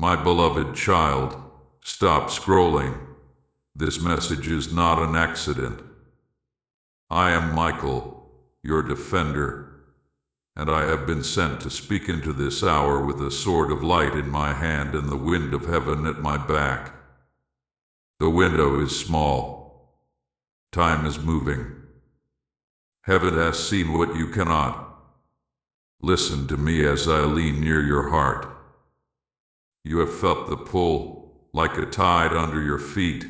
My beloved child, stop scrolling. This message is not an accident. I am Michael, your defender, and I have been sent to speak into this hour with a sword of light in my hand and the wind of heaven at my back. The window is small. Time is moving. Heaven has seen what you cannot. Listen to me as I lean near your heart. You have felt the pull, like a tide under your feet,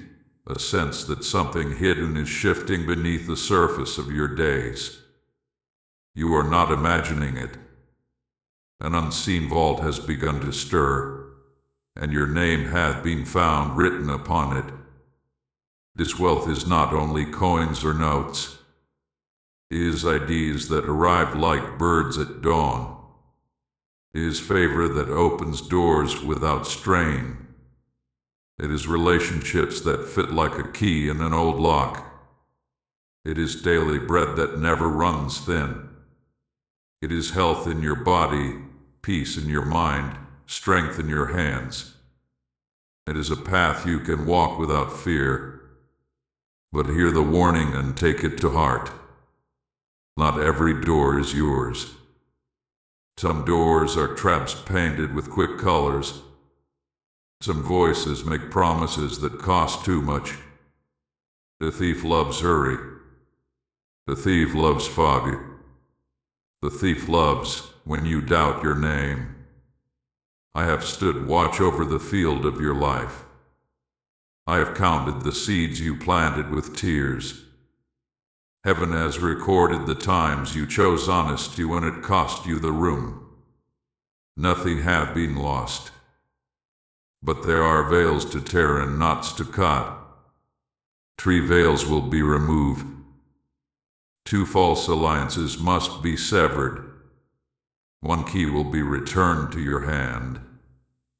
a sense that something hidden is shifting beneath the surface of your days. You are not imagining it. An unseen vault has begun to stir, and your name hath been found written upon it. This wealth is not only coins or notes. It is ideas that arrive like birds at dawn. It is favor that opens doors without strain. It is relationships that fit like a key in an old lock. It is daily bread that never runs thin. It is health in your body, peace in your mind, strength in your hands. It is a path you can walk without fear. But hear the warning and take it to heart. Not every door is yours. Some doors are traps painted with quick colors. Some voices make promises that cost too much. The thief loves hurry. The thief loves fog. The thief loves when you doubt your name. I have stood watch over the field of your life. I have counted the seeds you planted with tears. Heaven has recorded the times you chose honesty when it cost you the room. Nothing hath been lost. But there are veils to tear and knots to cut. 3 veils will be removed. 2 false alliances must be severed. 1 key will be returned to your hand,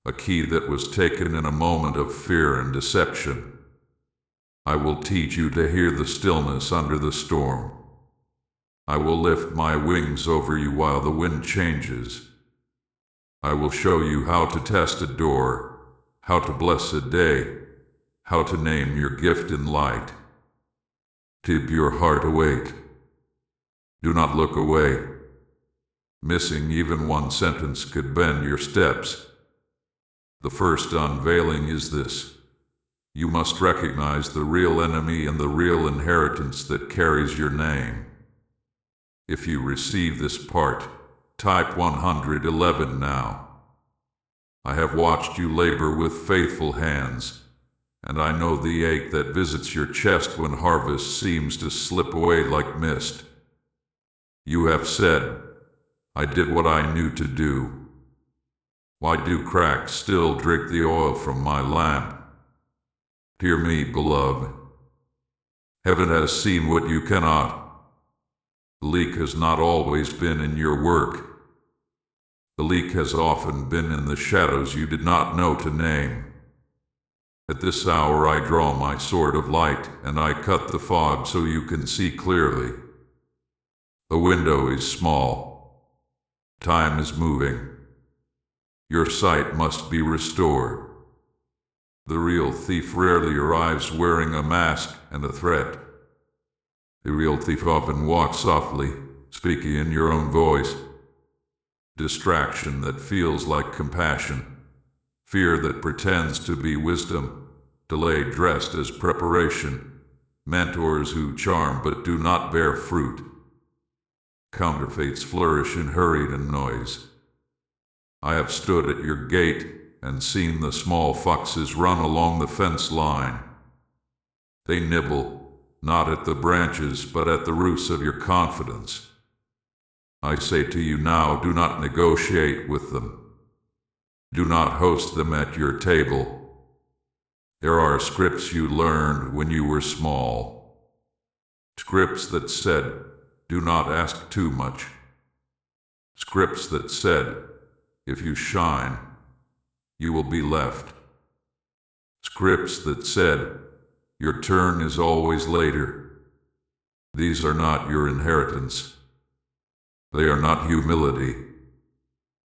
a key that was taken in a moment of fear and deception. I will teach you to hear the stillness under the storm. I will lift my wings over you while the wind changes. I will show you how to test a door, how to bless a day, how to name your gift in light. Keep your heart awake. Do not look away. Missing even 1 sentence could bend your steps. The first unveiling is this. You must recognize the real enemy and the real inheritance that carries your name. If you receive this part, type 111 now. I have watched you labor with faithful hands, and I know the ache that visits your chest when harvest seems to slip away like mist. You have said, I did what I knew to do. Why do cracks still drink the oil from my lamp? Hear me, beloved. Heaven has seen what you cannot. The leak has not always been in your work. The leak has often been in the shadows you did not know to name. At this hour I draw my sword of light, and I cut the fog so you can see clearly. The window is small. Time is moving. Your sight must be restored. The real thief rarely arrives wearing a mask and a threat. The real thief often walks softly, speaking in your own voice. Distraction that feels like compassion. Fear that pretends to be wisdom. Delay dressed as preparation. Mentors who charm but do not bear fruit. Counterfeits flourish in hurried and noise. I have stood at your gate and seen the small foxes run along the fence line. They nibble, not at the branches, but at the roots of your confidence. I say to you now, do not negotiate with them. Do not host them at your table. There are scripts you learned when you were small. Scripts that said, do not ask too much. Scripts that said, if you shine, you will be left. Scripts that said, your turn is always later. These are not your inheritance. They are not humility.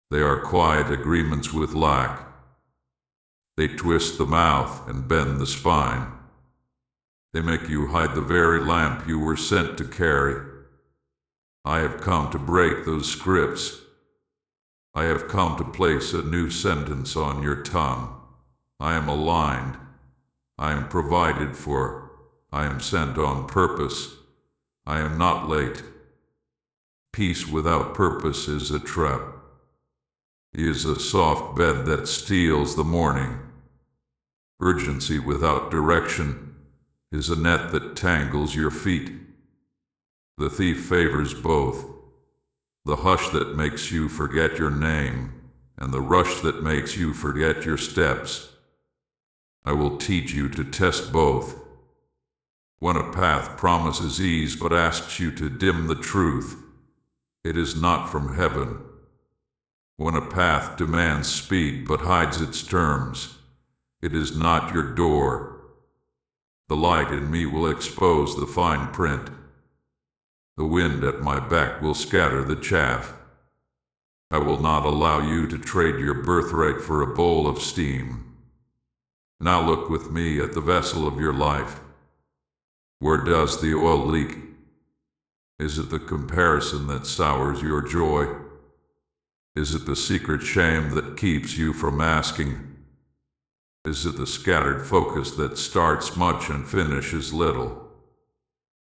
They are quiet agreements with lack. They twist the mouth and bend the spine. They make you hide the very lamp you were sent to carry. I have come to break those scripts. I have come to place a new sentence on your tongue. I am aligned. I am provided for. I am sent on purpose. I am not late. Peace without purpose is a trap. He is a soft bed that steals the morning. Urgency without direction is a net that tangles your feet. The thief favors both. The hush that makes you forget your name, and the rush that makes you forget your steps. I will teach you to test both. When a path promises ease but asks you to dim the truth, it is not from heaven. When a path demands speed but hides its terms, it is not your door. The light in me will expose the fine print. The wind at my back will scatter the chaff. I will not allow you to trade your birthright for a bowl of steam. Now look with me at the vessel of your life. Where does the oil leak? Is it the comparison that sours your joy? Is it the secret shame that keeps you from asking? Is it the scattered focus that starts much and finishes little?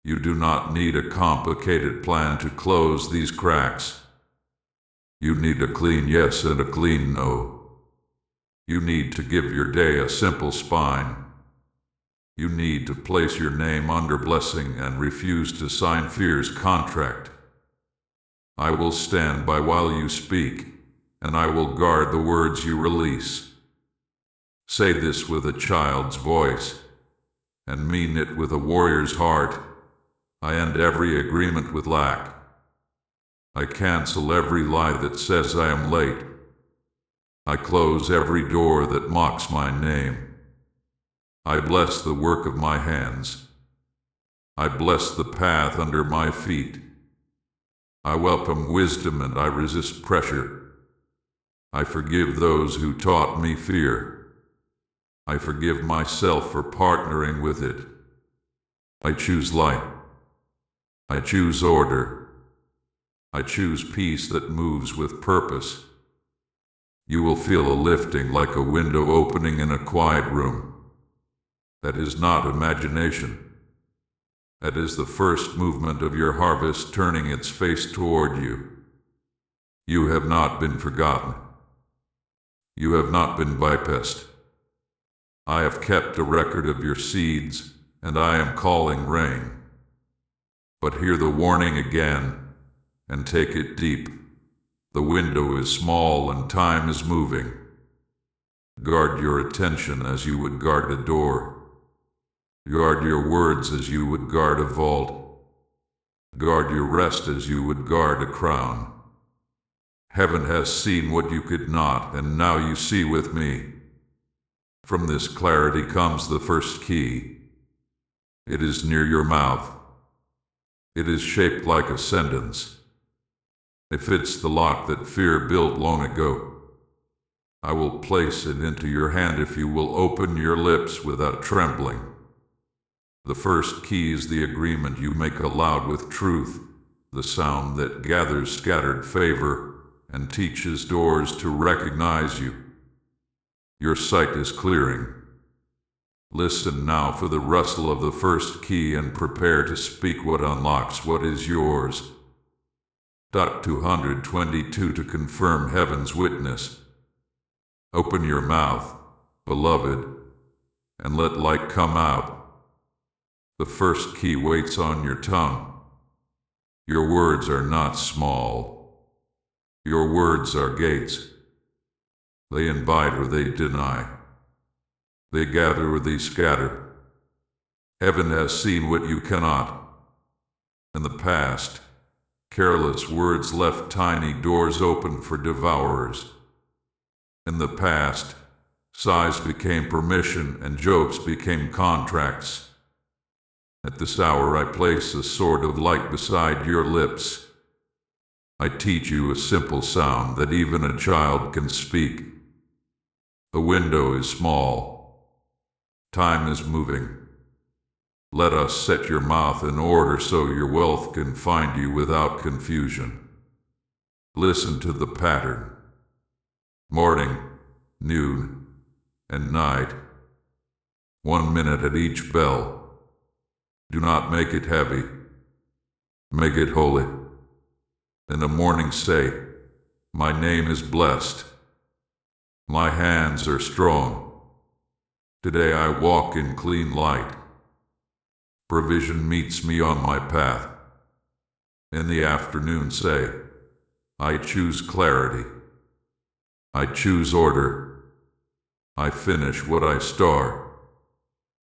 You do not need a complicated plan to close these cracks. You need a clean yes and a clean no. You need to give your day a simple spine. You need to place your name under blessing and refuse to sign fear's contract. I will stand by while you speak, and I will guard the words you release. Say this with a child's voice, and mean it with a warrior's heart. I end every agreement with lack. I cancel every lie that says I am late. I close every door that mocks my name. I bless the work of my hands. I bless the path under my feet. I welcome wisdom and I resist pressure. I forgive those who taught me fear. I forgive myself for partnering with it. I choose light. I choose order. I choose peace that moves with purpose. You will feel a lifting like a window opening in a quiet room. That is not imagination. That is the first movement of your harvest turning its face toward you. You have not been forgotten. You have not been bypassed. I have kept a record of your seeds, and I am calling rain. But hear the warning again, and take it deep. The window is small and time is moving. Guard your attention as you would guard a door. Guard your words as you would guard a vault. Guard your rest as you would guard a crown. Heaven has seen what you could not, and now you see with me. From this clarity comes the first key. It is near your mouth. It is shaped like a sentence. It fits the lock that fear built long ago. I will place it into your hand if you will open your lips without trembling. The first key is the agreement you make aloud with truth, the sound that gathers scattered favor and teaches doors to recognize you. Your sight is clearing. Listen now for the rustle of the first key and prepare to speak what unlocks what is yours. 222 to confirm heaven's witness. Open your mouth, beloved, and let light come out. The first key waits on your tongue. Your words are not small. Your words are gates. They invite or they deny. They gather or they scatter. Heaven has seen what you cannot. In the past, careless words left tiny doors open for devourers. In the past, sighs became permission and jokes became contracts. At this hour I place a sword of light beside your lips. I teach you a simple sound that even a child can speak. The window is small. Time is moving. Let us set your mouth in order so your wealth can find you without confusion. Listen to the pattern. Morning, noon, and night. 1 minute at each bell. Do not make it heavy. Make it holy. In the morning say, my name is blessed. My hands are strong. Today I walk in clean light. Provision meets me on my path. In the afternoon say, I choose clarity. I choose order. I finish what I start.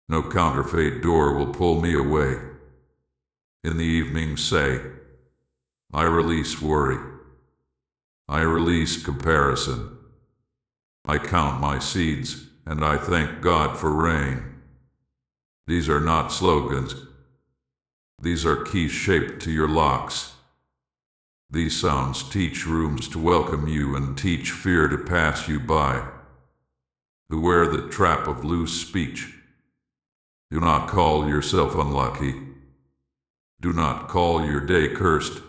No counterfeit door will pull me away. In the evening say, I release worry. I release comparison. I count my seeds, and I thank God for rain. These are not slogans. These are keys shaped to your locks. These sounds teach rooms to welcome you and teach fear to pass you by. Beware the trap of loose speech. Do not call yourself unlucky. Do not call your day cursed.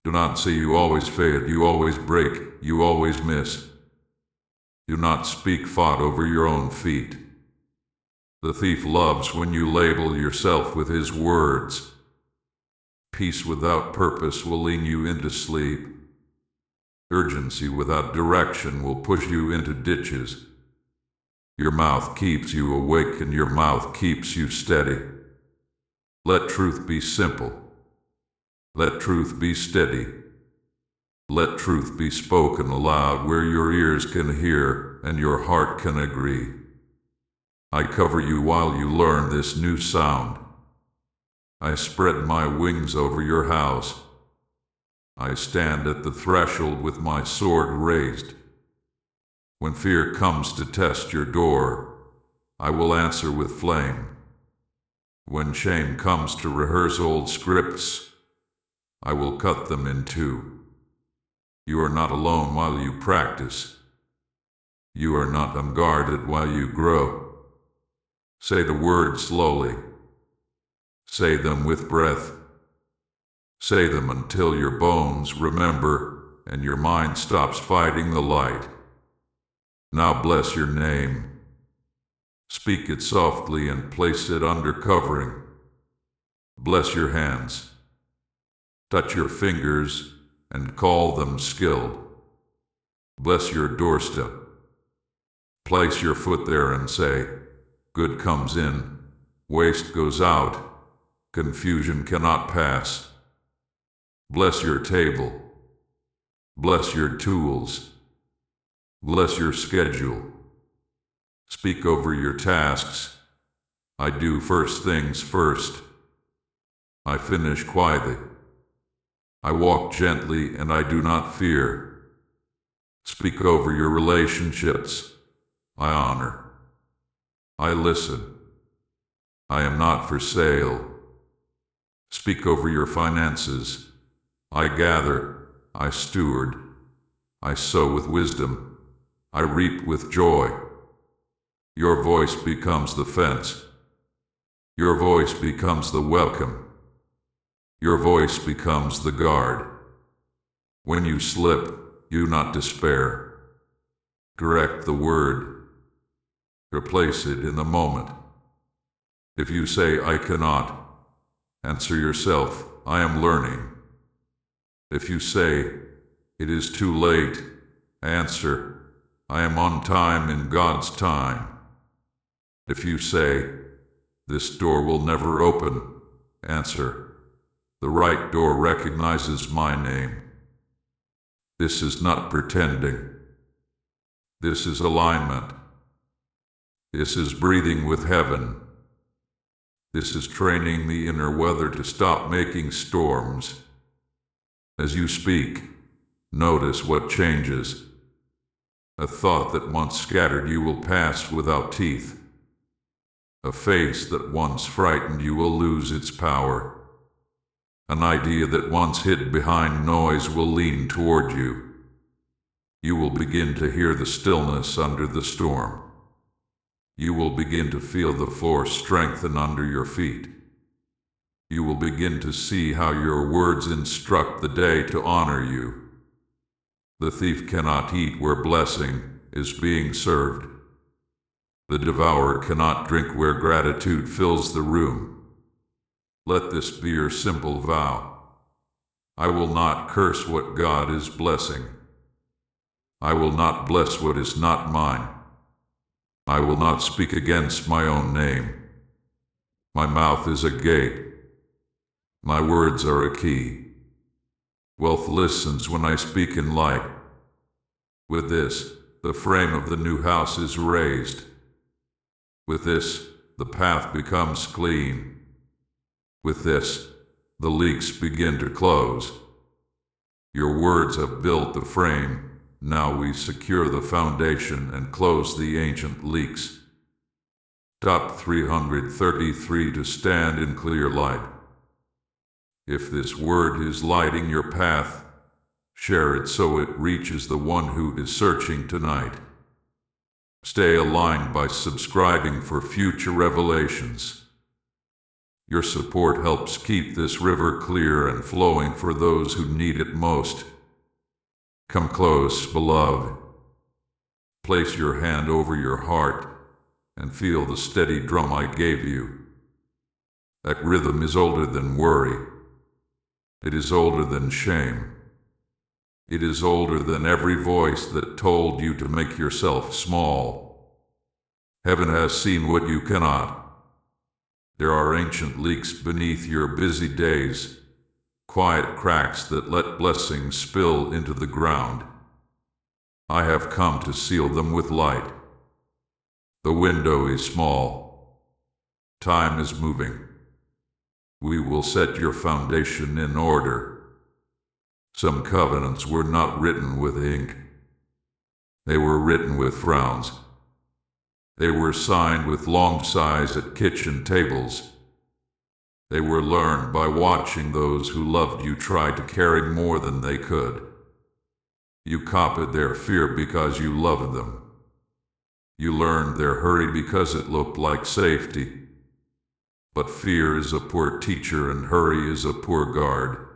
Do not say you always fail, you always break, you always miss. Do not speak fought over your own feet. The thief loves when you label yourself with his words. Peace without purpose will lean you into sleep. Urgency without direction will push you into ditches. Your mouth keeps you awake and your mouth keeps you steady. Let truth be simple. Let truth be steady. Let truth be spoken aloud where your ears can hear and your heart can agree. I cover you while you learn this new sound. I spread my wings over your house. I stand at the threshold with my sword raised. When fear comes to test your door, I will answer with flame. When shame comes to rehearse old scripts, I will cut them in two. You are not alone while you practice. You are not unguarded while you grow. Say the words slowly. Say them with breath. Say them until your bones remember and your mind stops fighting the light. Now bless your name. Speak it softly and place it under covering. Bless your hands. Touch your fingers and call them skilled. Bless your doorstep. Place your foot there and say, good comes in, waste goes out, confusion cannot pass. Bless your table. Bless your tools. Bless your schedule. Speak over your tasks. I do first things first. I finish quietly. I walk gently and I do not fear. Speak over your relationships. I honor. I listen. I am not for sale. Speak over your finances. I gather. I steward. I sow with wisdom. I reap with joy. Your voice becomes the fence. Your voice becomes the welcome. Your voice becomes the guard. When you slip, you not despair. Correct the word. Replace it in the moment. If you say, I cannot, answer yourself, I am learning. If you say, it is too late, answer, I am on time in God's time. If you say, this door will never open, answer, the right door recognizes my name. This is not pretending. This is alignment. This is breathing with heaven. This is training the inner weather to stop making storms. As you speak, notice what changes. A thought that once scattered you will pass without teeth. A face that once frightened you will lose its power. An idea that once hid behind noise will lean toward you. You will begin to hear the stillness under the storm. You will begin to feel the floor strengthen under your feet. You will begin to see how your words instruct the day to honor you. The thief cannot eat where blessing is being served. The devourer cannot drink where gratitude fills the room. Let this be your simple vow. I will not curse what God is blessing. I will not bless what is not mine. I will not speak against my own name. My mouth is a gate. My words are a key. Wealth listens when I speak in light. With this, the frame of the new house is raised. With this, the path becomes clean. With this, the leaks begin to close. Your words have built the frame. Now we secure the foundation and close the ancient leaks. Top 333 to stand in clear light. If this word is lighting your path, share it so it reaches the one who is searching tonight. Stay aligned by subscribing for future revelations. Your support helps keep this river clear and flowing for those who need it most. Come close, beloved. Place your hand over your heart and feel the steady drum I gave you. That rhythm is older than worry. It is older than shame. It is older than every voice that told you to make yourself small. Heaven has seen what you cannot. There are ancient leaks beneath your busy days, quiet cracks that let blessings spill into the ground. I have come to seal them with light. The window is small. Time is moving. We will set your foundation in order. Some covenants were not written with ink. They were written with frowns. They were signed with long sighs at kitchen tables. They were learned by watching those who loved you try to carry more than they could. You copied their fear because you loved them. You learned their hurry because it looked like safety. But fear is a poor teacher and hurry is a poor guard.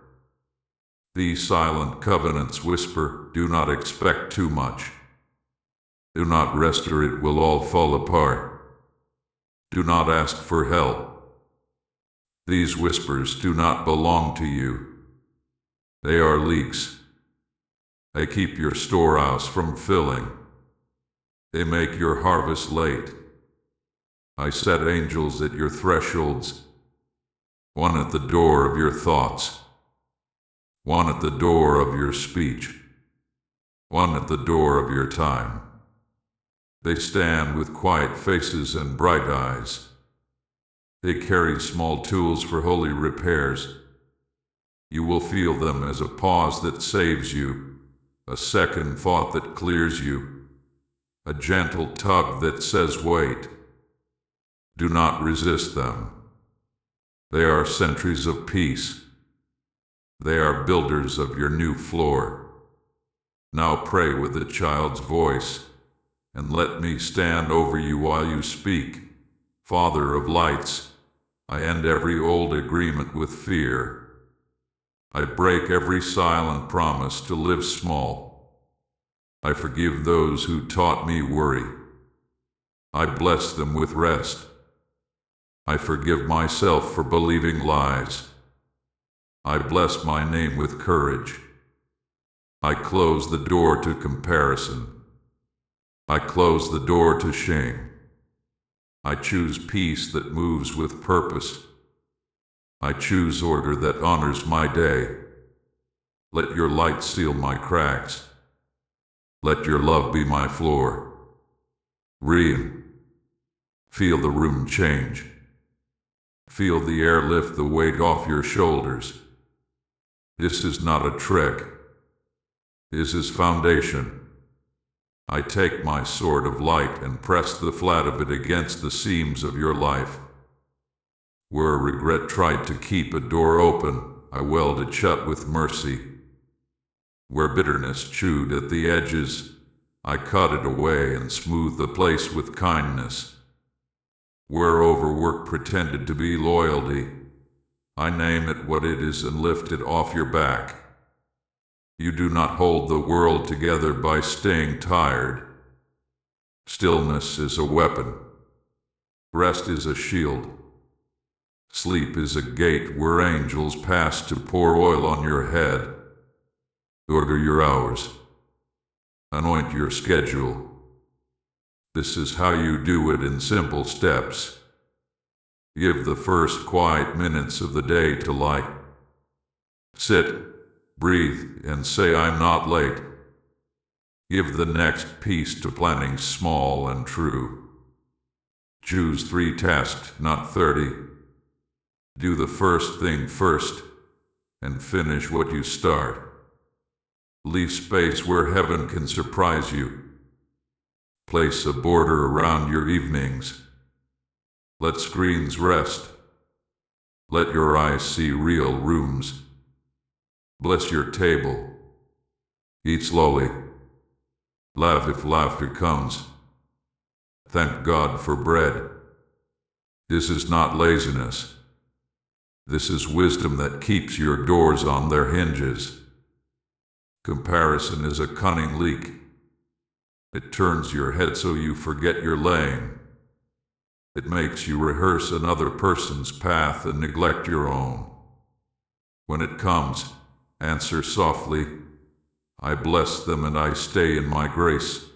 These silent covenants whisper, do not expect too much. Do not rest or it will all fall apart. Do not ask for help. These whispers do not belong to you. They are leaks. They keep your storehouse from filling. They make your harvest late. I set angels at your thresholds, one at the door of your thoughts, one at the door of your speech, one at the door of your time. They stand with quiet faces and bright eyes. They carry small tools for holy repairs. You will feel them as a pause that saves you, a second thought that clears you, a gentle tug that says wait. Do not resist them. They are sentries of peace. They are builders of your new floor. Now pray with a child's voice, and let me stand over you while you speak. Father of lights, I end every old agreement with fear. I break every silent promise to live small. I forgive those who taught me worry. I bless them with rest. I forgive myself for believing lies. I bless my name with courage. I close the door to comparison. I close the door to shame. I choose peace that moves with purpose. I choose order that honors my day. Let your light seal my cracks. Let your love be my floor. Feel the room change. Feel the air lift the weight off your shoulders. This is not a trick. This is foundation. I take my sword of light and press the flat of it against the seams of your life. Where regret tried to keep a door open, I weld it shut with mercy. Where bitterness chewed at the edges, I cut it away and smoothed the place with kindness. Where overwork pretended to be loyalty, I name it what it is and lift it off your back. You do not hold the world together by staying tired. Stillness is a weapon. Rest is a shield. Sleep is a gate where angels pass to pour oil on your head. Order your hours. Anoint your schedule. This is how you do it in simple steps. Give the first quiet minutes of the day to light. Sit, breathe, and say, "I'm not late." Give the next piece to planning small and true. Choose 3 tasks, not 30. Do the first thing first, and finish what you start. Leave space where heaven can surprise you. Place a border around your evenings. Let screens rest. Let your eyes see real rooms. Bless your table. Eat slowly. Laugh if laughter comes. Thank God for bread. This is not laziness. This is wisdom that keeps your doors on their hinges. Comparison is a cunning leak. It turns your head so you forget your lane. It makes you rehearse another person's path and neglect your own. When it comes, answer softly, "I bless them and I stay in my grace."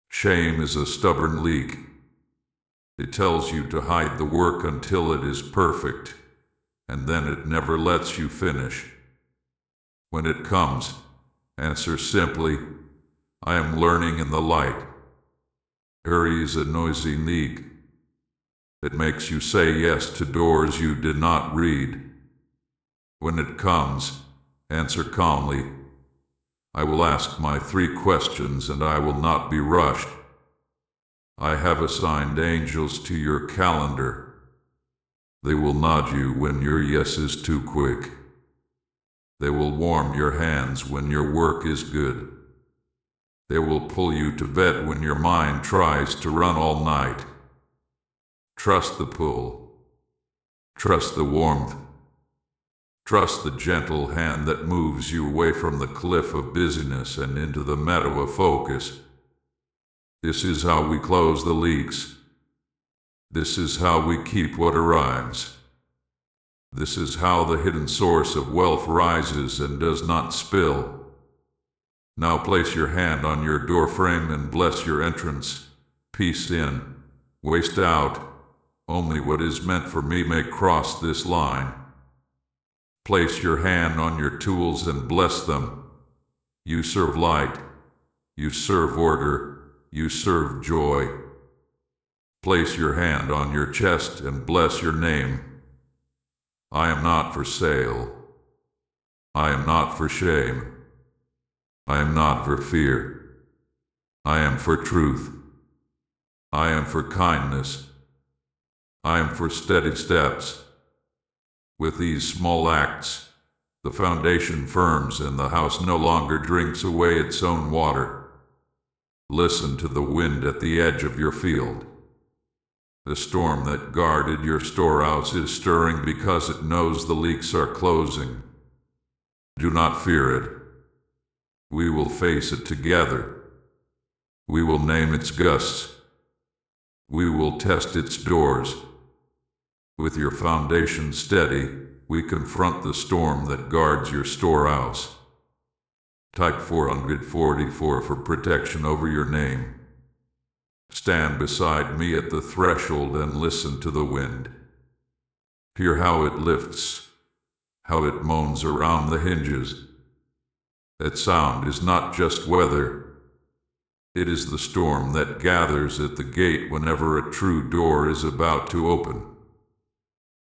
Shame is a stubborn leak. It tells you to hide the work until it is perfect, and then it never lets you finish. When it comes, answer simply, "I am learning in the light." Hurry is a noisy leak. It makes you say yes to doors you did not read. When it comes, answer calmly, "I will ask my 3 questions and I will not be rushed." I have assigned angels to your calendar. They will nod you when your yes is too quick. They will warm your hands when your work is good. They will pull you to bed when your mind tries to run all night. Trust the pull. Trust the warmth. Trust the gentle hand that moves you away from the cliff of busyness and into the meadow of focus. This is how we close the leaks. This is how we keep what arrives. This is how the hidden source of wealth rises and does not spill. Now place your hand on your doorframe and bless your entrance. Peace in, waste out. Only what is meant for me may cross this line. Place your hand on your tools and bless them. You serve light. You serve order. You serve joy. Place your hand on your chest and bless your name. I am not for sale. I am not for shame. I am not for fear. I am for truth. I am for kindness. I am for steady steps. With these small acts, the foundation firms and the house no longer drinks away its own water. Listen to the wind at the edge of your field. The storm that guarded your storehouse is stirring because it knows the leaks are closing. Do not fear it. We will face it together. We will name its gusts. We will test its doors. With your foundation steady, we confront the storm that guards your storehouse. Type 444 for protection over your name. Stand beside me at the threshold and listen to the wind. Hear how it lifts, how it moans around the hinges. That sound is not just weather. It is the storm that gathers at the gate whenever a true door is about to open.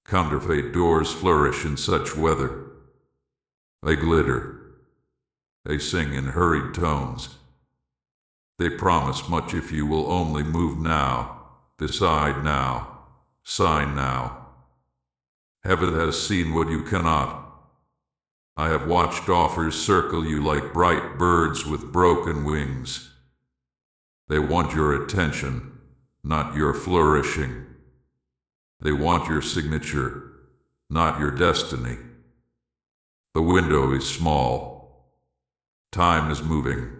Counterfeit doors flourish in such weather. They glitter. They sing in hurried tones. They promise much if you will only move now, decide now, sign now. Heaven has seen what you cannot. I have watched offers circle you like bright birds with broken wings. They want your attention, not your flourishing. They want your signature, not your destiny. The window is small. Time is moving.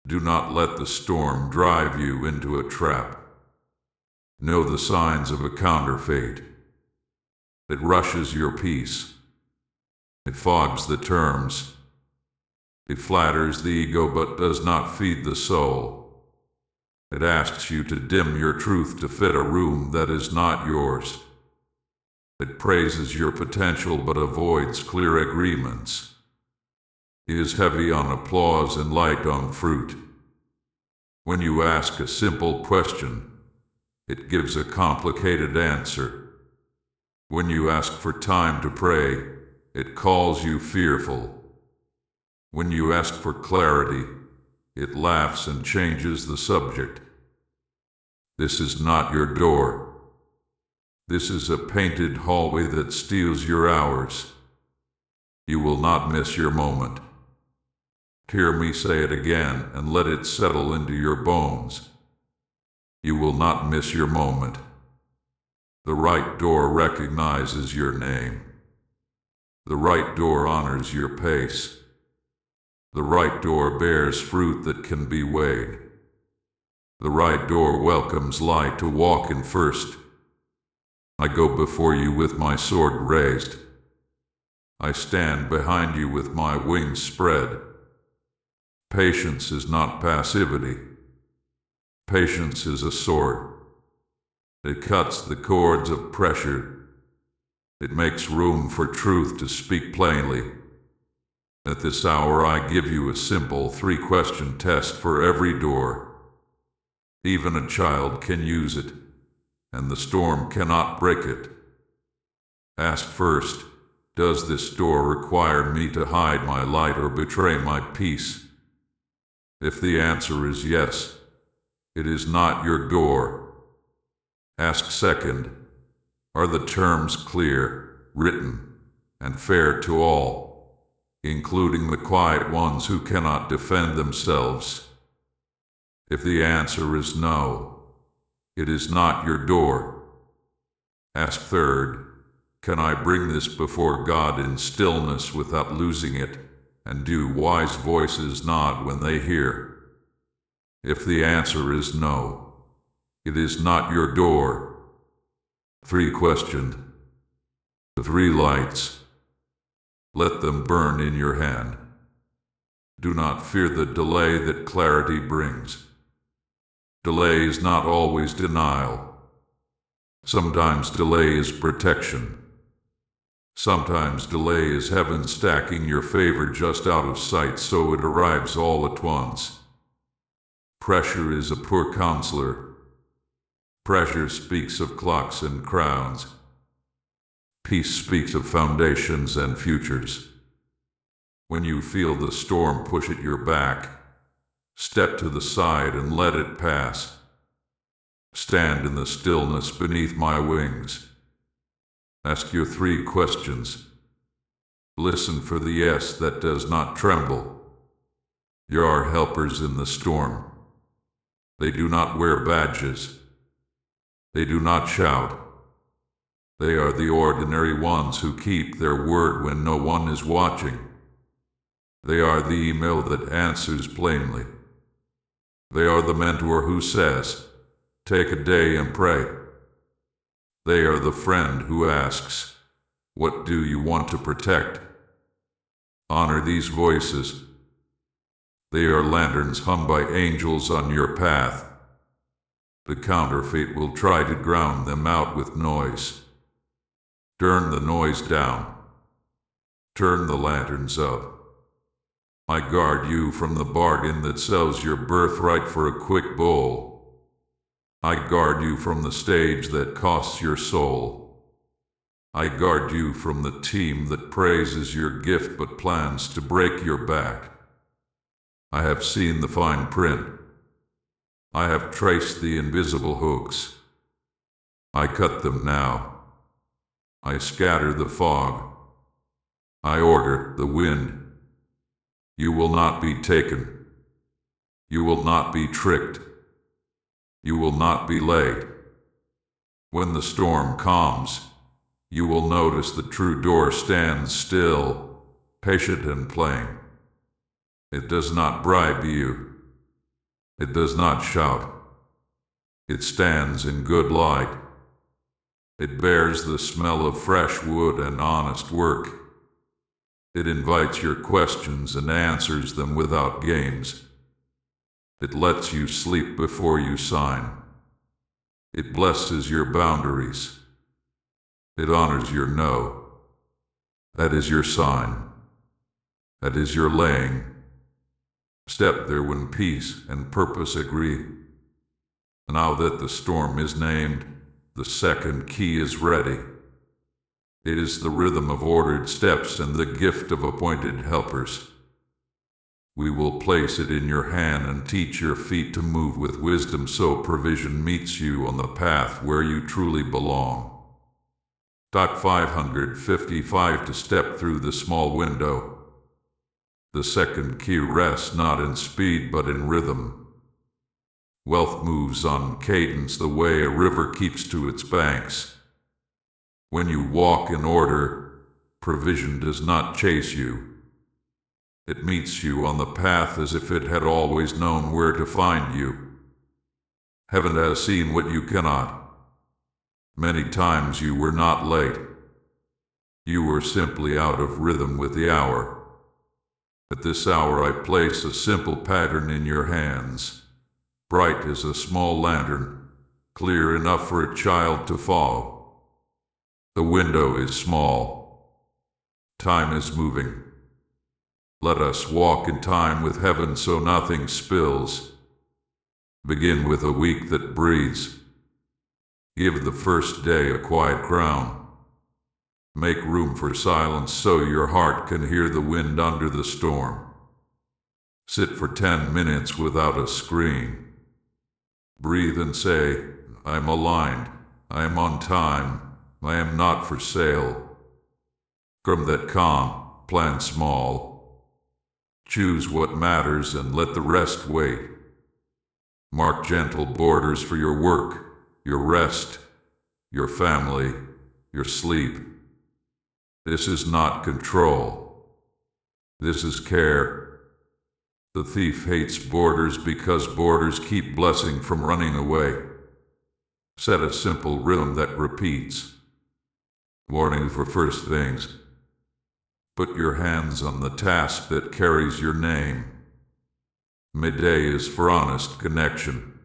Do not let the storm drive you into a trap. Know the signs of a counterfeit. It rushes your peace. It fogs the terms. It flatters the ego but does not feed the soul. It asks you to dim your truth to fit a room that is not yours. It praises your potential but avoids clear agreements. It is heavy on applause and light on fruit. When you ask a simple question, it gives a complicated answer. When you ask for time to pray, it calls you fearful. When you ask for clarity, it laughs and changes the subject. This is not your door. This is a painted hallway that steals your hours. You will not miss your moment. Hear me say it again and let it settle into your bones. You will not miss your moment. The right door recognizes your name. The right door honors your pace. The right door bears fruit that can be weighed. The right door welcomes light to walk in first. I go before you with my sword raised. I stand behind you with my wings spread. Patience is not passivity. Patience is a sword. It cuts the cords of pressure. It makes room for truth to speak plainly. At this hour I give you a simple 3-question test for every door. Even a child can use it, and the storm cannot break it. Ask first, does this door require me to hide my light or betray my peace? If the answer is yes, it is not your door. Ask second, are the terms clear, written, and fair to all, including the quiet ones who cannot defend themselves? If the answer is no, it is not your door. Ask third, can I bring this before God in stillness without losing it, and do wise voices nod when they hear? If the answer is no, it is not your door. 3-question. The 3 lights. Let them burn in your hand. Do not fear the delay that clarity brings. Delay is not always denial. Sometimes delay is protection. Sometimes delay is heaven stacking your favor just out of sight so it arrives all at once. Pressure is a poor counselor. Pressure speaks of clocks and crowns. Peace speaks of foundations and futures. When you feel the storm push at your back, step to the side and let it pass. Stand in the stillness beneath my wings. Ask your 3 questions. Listen for the yes that does not tremble. You are helpers in the storm. They do not wear badges. They do not shout. They are the ordinary ones who keep their word when no one is watching. They are the email that answers plainly. They are the mentor who says, take a day and pray. They are the friend who asks, what do you want to protect? Honor these voices. They are lanterns hung by angels on your path. The counterfeit will try to drown them out with noise. Turn the noise down. Turn the lanterns up. I guard you from the bargain that sells your birthright for a quick bowl. I guard you from the stage that costs your soul. I guard you from the team that praises your gift but plans to break your back. I have seen the fine print. I have traced the invisible hooks. I cut them now. I scatter the fog. I order the wind. You will not be taken. You will not be tricked. You will not be late. When the storm calms, you will notice the true door stands still, patient and playing. It does not bribe you. It does not shout. It stands in good light. It bears the smell of fresh wood and honest work. It invites your questions and answers them without games. It lets you sleep before you sign. It blesses your boundaries. It honors your no. That is your sign. That is your laying. Step there when peace and purpose agree. Now that the storm is named, the second key is ready. It is the rhythm of ordered steps and the gift of appointed helpers. We will place it in your hand and teach your feet to move with wisdom so provision meets you on the path where you truly belong. 555 to step through the small window. The second key rests not in speed but in rhythm. Wealth moves on cadence the way a river keeps to its banks. When you walk in order, provision does not chase you. It meets you on the path as if it had always known where to find you. Heaven has seen what you cannot. Many times you were not late. You were simply out of rhythm with the hour. At this hour I place a simple pattern in your hands, bright as a small lantern, clear enough for a child to follow. The window is small. Time is moving. Let us walk in time with heaven so nothing spills. Begin with a week that breathes. Give the first day a quiet crown. Make room for silence so your heart can hear the wind under the storm. Sit for 10 minutes without a screen. Breathe and say, I am aligned, I am on time, I am not for sale. From that calm, plan small. Choose what matters and let the rest wait. Mark gentle borders for your work, your rest, your family, your sleep. This is not control. This is care. The thief hates borders because borders keep blessing from running away. Set a simple rhythm that repeats. Warning for first things. Put your hands on the task that carries your name. Midday is for honest connection.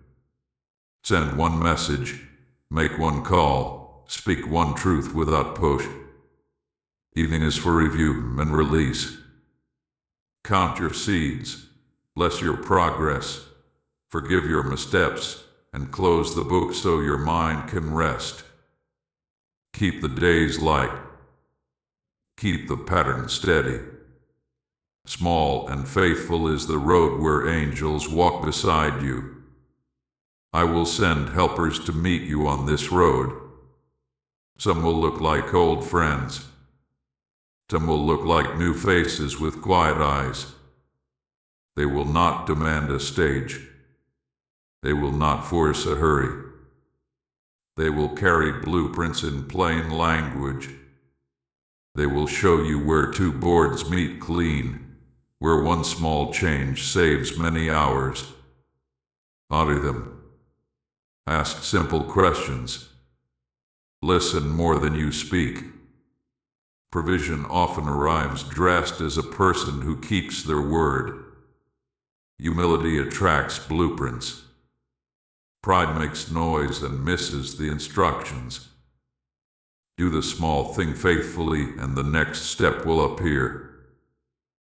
Send one message, make one call, speak one truth without push. Evening is for review and release. Count your seeds, bless your progress, forgive your missteps, and close the book so your mind can rest. Keep the days light. Keep the pattern steady. Small and faithful is the road where angels walk beside you. I will send helpers to meet you on this road. Some will look like old friends. Some will look like new faces with quiet eyes. They will not demand a stage. They will not force a hurry. They will carry blueprints in plain language. They will show you where two boards meet clean, where one small change saves many hours. Honor them. Ask simple questions. Listen more than you speak. Provision often arrives dressed as a person who keeps their word. Humility attracts blueprints. Pride makes noise and misses the instructions. Do the small thing faithfully and the next step will appear.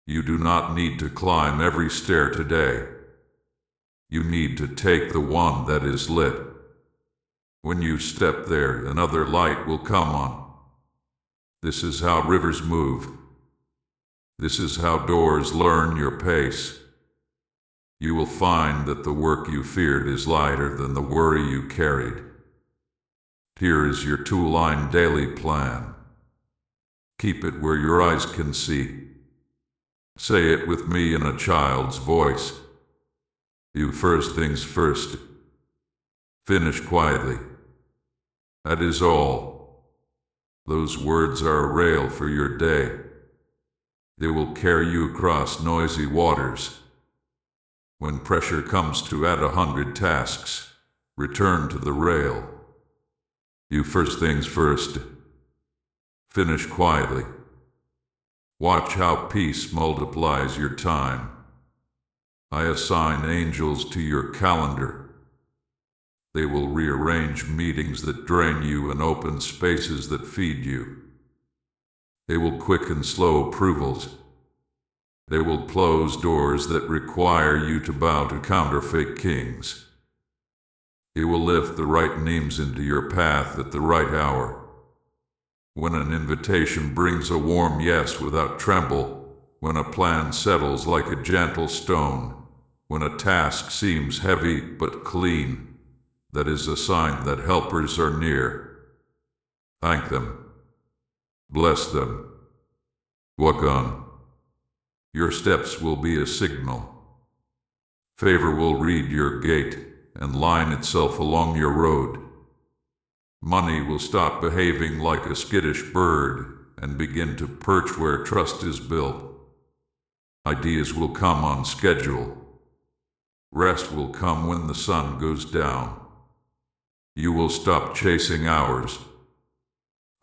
You do not need to climb every stair today. You need to take the one that is lit. When you step there, another light will come on. This is how rivers move. This is how doors learn your pace. You will find that the work you feared is lighter than the worry you carried. Here is your two-line daily plan. Keep it where your eyes can see. Say it with me in a child's voice. You first things first. Finish quietly. That is all. Those words are a rail for your day. They will carry you across noisy waters. When pressure comes to add 100 tasks, return to the rail. You first things first. Finish quietly. Watch how peace multiplies your time. I assign angels to your calendar. They will rearrange meetings that drain you and open spaces that feed you. They will quicken slow approvals. They will close doors that require you to bow to counterfeit kings. They will lift the right names into your path at the right hour. When an invitation brings a warm yes without tremble, when a plan settles like a gentle stone, when a task seems heavy but clean, that is a sign that helpers are near. Thank them. Bless them. Walk on. Your steps will be a signal. Favor will read your gate and line itself along your road. Money will stop behaving like a skittish bird and begin to perch where trust is built. Ideas will come on schedule. Rest will come when the sun goes down. You will stop chasing hours.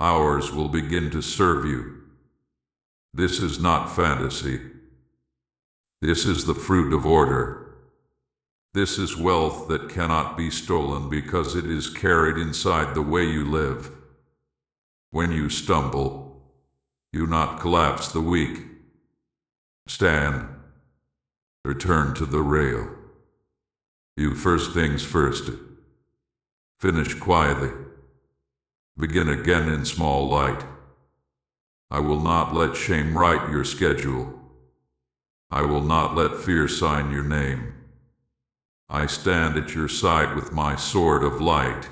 Hours will begin to serve you. This is not fantasy. This is the fruit of order. This is wealth that cannot be stolen because it is carried inside the way you live. When you stumble, you not collapse the weak. Stand. Return to the rail. You first things first. Finish quietly. Begin again in small light. I will not let shame write your schedule. I will not let fear sign your name. I stand at your side with my sword of light,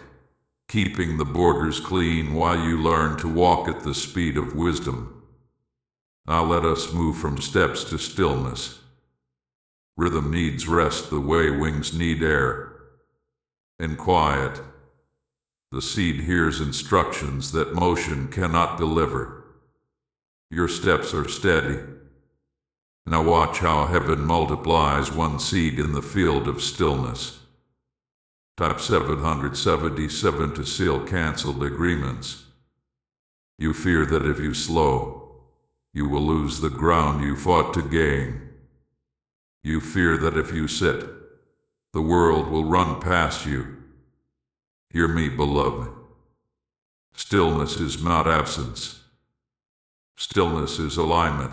keeping the borders clean while you learn to walk at the speed of wisdom. Now let us move from steps to stillness. Rhythm needs rest the way wings need air. In quiet, the seed hears instructions that motion cannot deliver. Your steps are steady. Now watch how heaven multiplies one seed in the field of stillness. Type 777 to seal canceled agreements. You fear that if you slow, you will lose the ground you fought to gain. You fear that if you sit, the world will run past you. Hear me, beloved. Stillness is not absence. Stillness is alignment.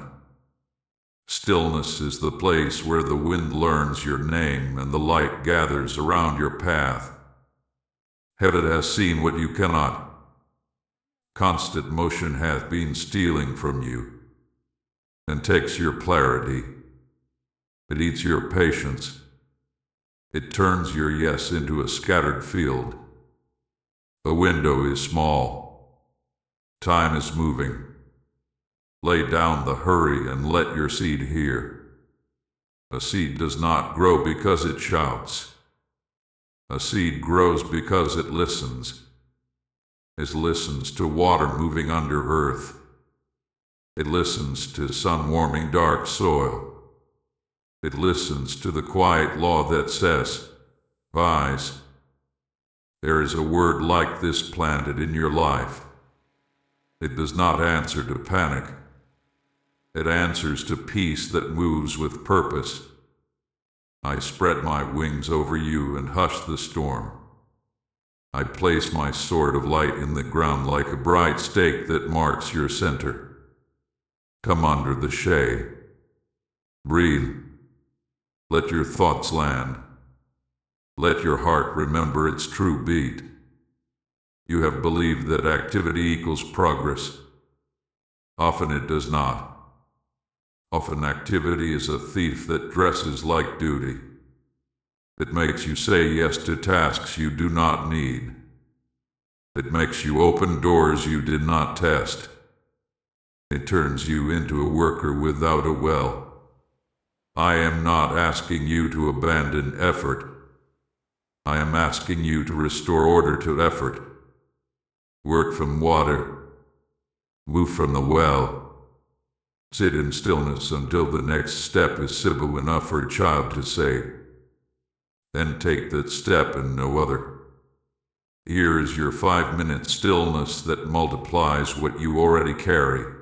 Stillness is the place where the wind learns your name and the light gathers around your path. Heaven has seen what you cannot. Constant motion hath been stealing from you, and takes your clarity. It eats your patience. It turns your yes into a scattered field. The window is small. Time is moving. Lay down the hurry and let your seed hear. A seed does not grow because it shouts. A seed grows because it listens. It listens to water moving under earth. It listens to sun warming dark soil. It listens to the quiet law that says, "Rise." There is a word like this planted in your life. It does not answer to panic. It answers to peace that moves with purpose. I spread my wings over you and hush the storm. I place my sword of light in the ground like a bright stake that marks your center. Come under the shade. Breathe. Let your thoughts land. Let your heart remember its true beat. You have believed that activity equals progress. Often it does not. Often activity is a thief that dresses like duty. It makes you say yes to tasks you do not need. It makes you open doors you did not test. It turns you into a worker without a well. I am not asking you to abandon effort. I am asking you to restore order to effort. Work from water. Move from the well. Sit in stillness until the next step is simple enough for a child to say. Then take that step and no other. Here is your 5-minute stillness that multiplies what you already carry.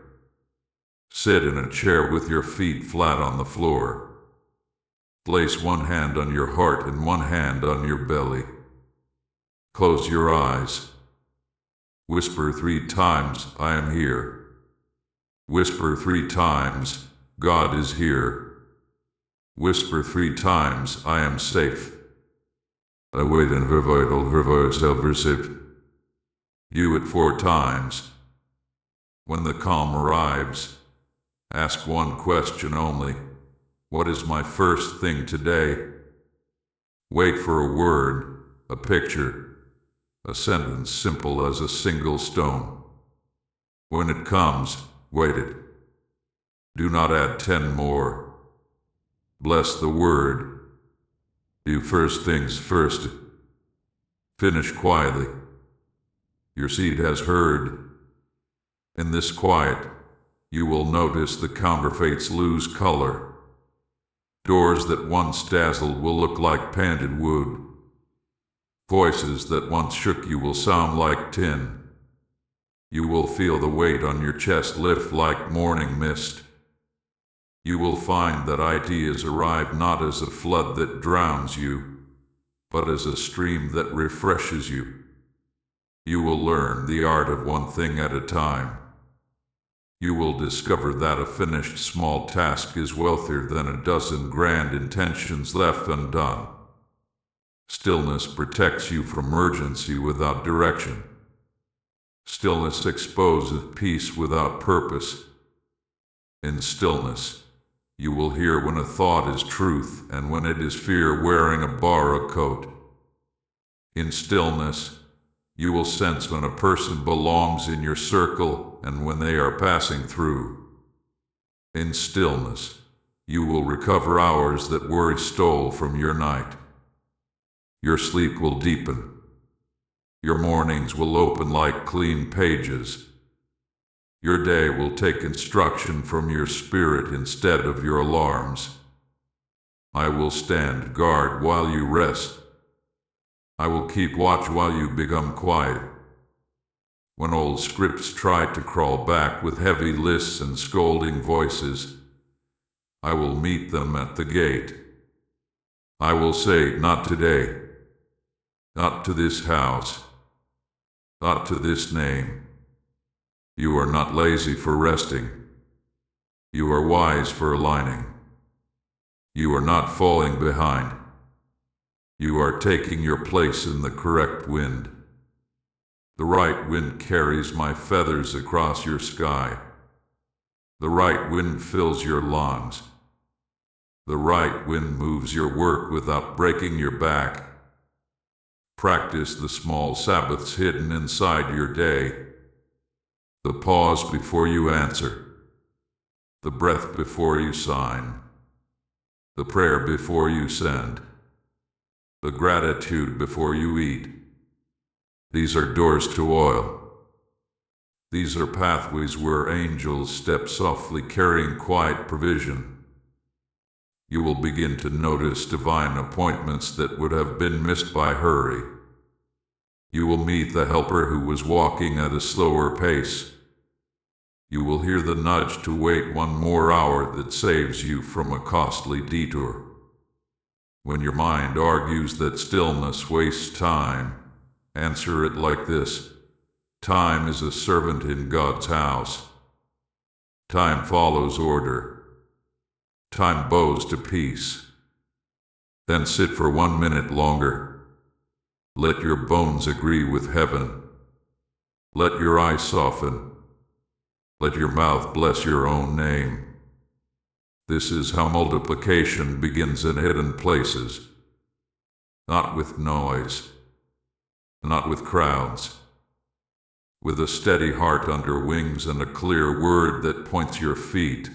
Sit in a chair with your feet flat on the floor. Place one hand on your heart and one hand on your belly. Close your eyes. Whisper 3 times, I am here. Whisper 3 times, God is here. Whisper 3 times, I am safe. I wait and you it 4 times. When the calm arrives, ask one question only. What is my first thing today? Wait for a word, a picture, a sentence simple as a single stone. When it comes, wait it. Do not add 10 more. Bless the word. Do first things first. Finish quietly. Your seed has heard. In this quiet, you will notice the counterfeits lose color. Doors that once dazzled will look like painted wood. Voices that once shook you will sound like tin. You will feel the weight on your chest lift like morning mist. You will find that ideas arrive not as a flood that drowns you, but as a stream that refreshes you. You will learn the art of one thing at a time. You will discover that a finished small task is wealthier than a dozen grand intentions left undone. Stillness protects you from urgency without direction. Stillness exposes peace without purpose. In stillness, you will hear when a thought is truth and when it is fear wearing a borrowed coat. In stillness, you will sense when a person belongs in your circle and when they are passing through. In stillness, you will recover hours that worry stole from your night. Your sleep will deepen. Your mornings will open like clean pages. Your day will take instruction from your spirit instead of your alarms. I will stand guard while you rest. I will keep watch while you become quiet. When old scripts try to crawl back with heavy lists and scolding voices, I will meet them at the gate. I will say, not today, not to this house, not to this name. You are not lazy for resting. You are wise for aligning. You are not falling behind. You are taking your place in the correct wind. The right wind carries my feathers across your sky. The right wind fills your lungs. The right wind moves your work without breaking your back. Practice the small Sabbaths hidden inside your day. The pause before you answer. The breath before you sign. The prayer before you send. The gratitude before you eat. These are doors to oil. These are pathways where angels step softly carrying quiet provision. You will begin to notice divine appointments that would have been missed by hurry. You will meet the helper who was walking at a slower pace. You will hear the nudge to wait one more hour that saves you from a costly detour. When your mind argues that stillness wastes time, answer it like this. Time is a servant in God's house. Time follows order. Time bows to peace. Then sit for 1 minute longer. Let your bones agree with heaven. Let your eyes soften. Let your mouth bless your own name. This is how multiplication begins in hidden places. Not with noise. Not with crowds. with a steady heart under wings and a clear word that points your feet.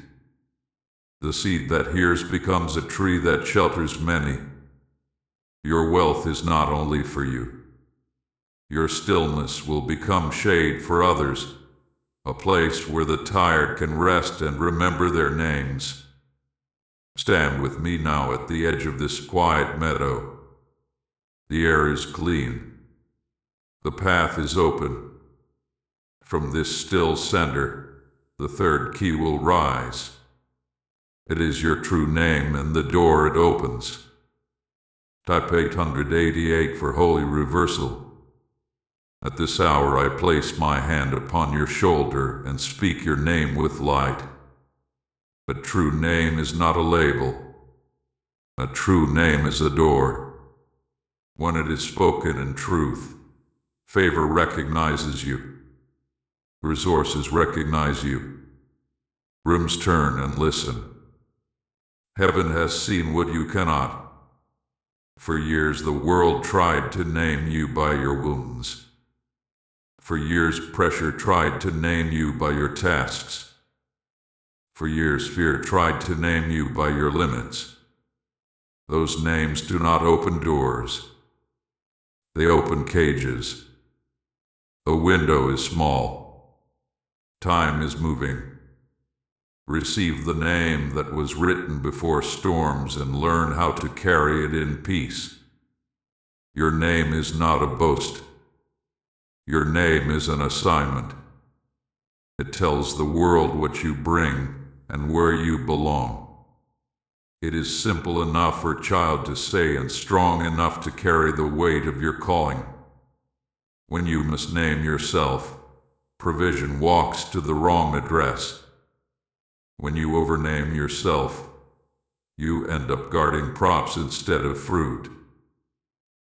The seed that hears becomes a tree that shelters many. Your wealth is not only for you. Your stillness will become shade for others, a place where the tired can rest and remember their names. Stand with me now at the edge of this quiet meadow. The air is clean. The path is open. From this still center, the third key will rise. It is your true name and the door it opens. Type 888 for holy reversal. At this hour I place my hand upon your shoulder and speak your name with light. A true name is not a label. A true name is a door. When it is spoken in truth, favor recognizes you. Resources recognize you. Rooms turn and listen. Heaven has seen what you cannot. For years the world tried to name you by your wounds. For years pressure tried to name you by your tasks. For years fear tried to name you by your limits. Those names do not open doors. They open cages. A window is small. Time is moving. Receive the name that was written before storms and learn how to carry it in peace. Your name is not a boast. Your name is an assignment. It tells the world what you bring and where you belong. It is simple enough for a child to say and strong enough to carry the weight of your calling. When you misname yourself, provision walks to the wrong address. When you overname yourself, you end up guarding props instead of fruit.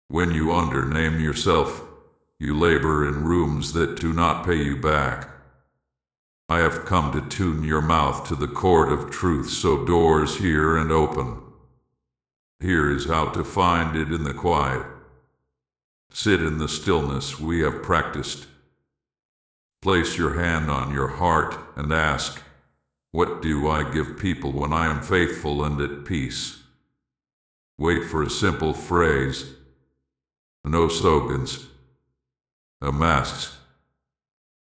When you undername yourself, you labor in rooms that do not pay you back. I have come to tune your mouth to the chord of truth so doors hear and open. Here is how to find it in the quiet. Sit in the stillness we have practiced. Place your hand on your heart and ask, what do I give people when I am faithful and at peace? Wait for a simple phrase. No slogans. A masks.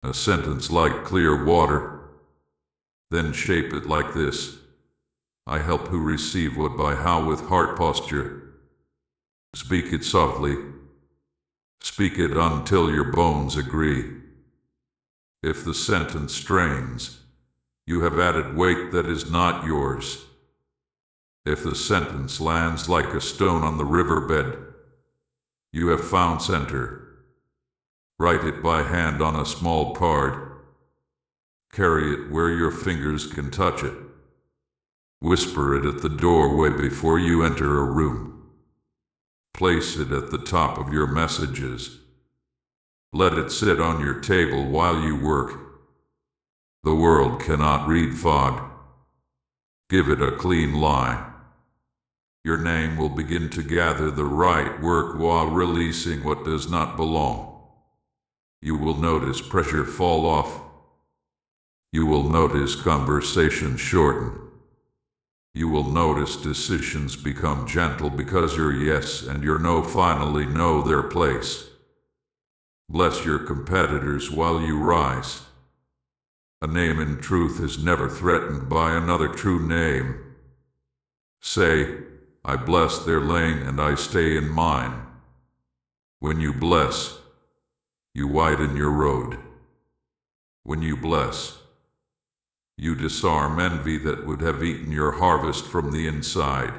A sentence like clear water. Then shape it like this. I help who receive what by how with heart posture. Speak it softly. Speak it until your bones agree. If the sentence strains, you have added weight that is not yours. If the sentence lands like a stone on the riverbed, you have found center. Write it by hand on a small card. Carry it where your fingers can touch it. Whisper it at the doorway before you enter a room. Place it at the top of your messages. Let it sit on your table while you work. The world cannot read fog. Give it a clean line. Your name will begin to gather the right work while releasing what does not belong. You will notice pressure fall off. You will notice conversations shorten. You will notice decisions become gentle because your yes and your no finally know their place. Bless your competitors while you rise. A name in truth is never threatened by another true name. Say, I bless their lane and I stay in mine. When you bless, you widen your road. When you bless, you disarm envy that would have eaten your harvest from the inside.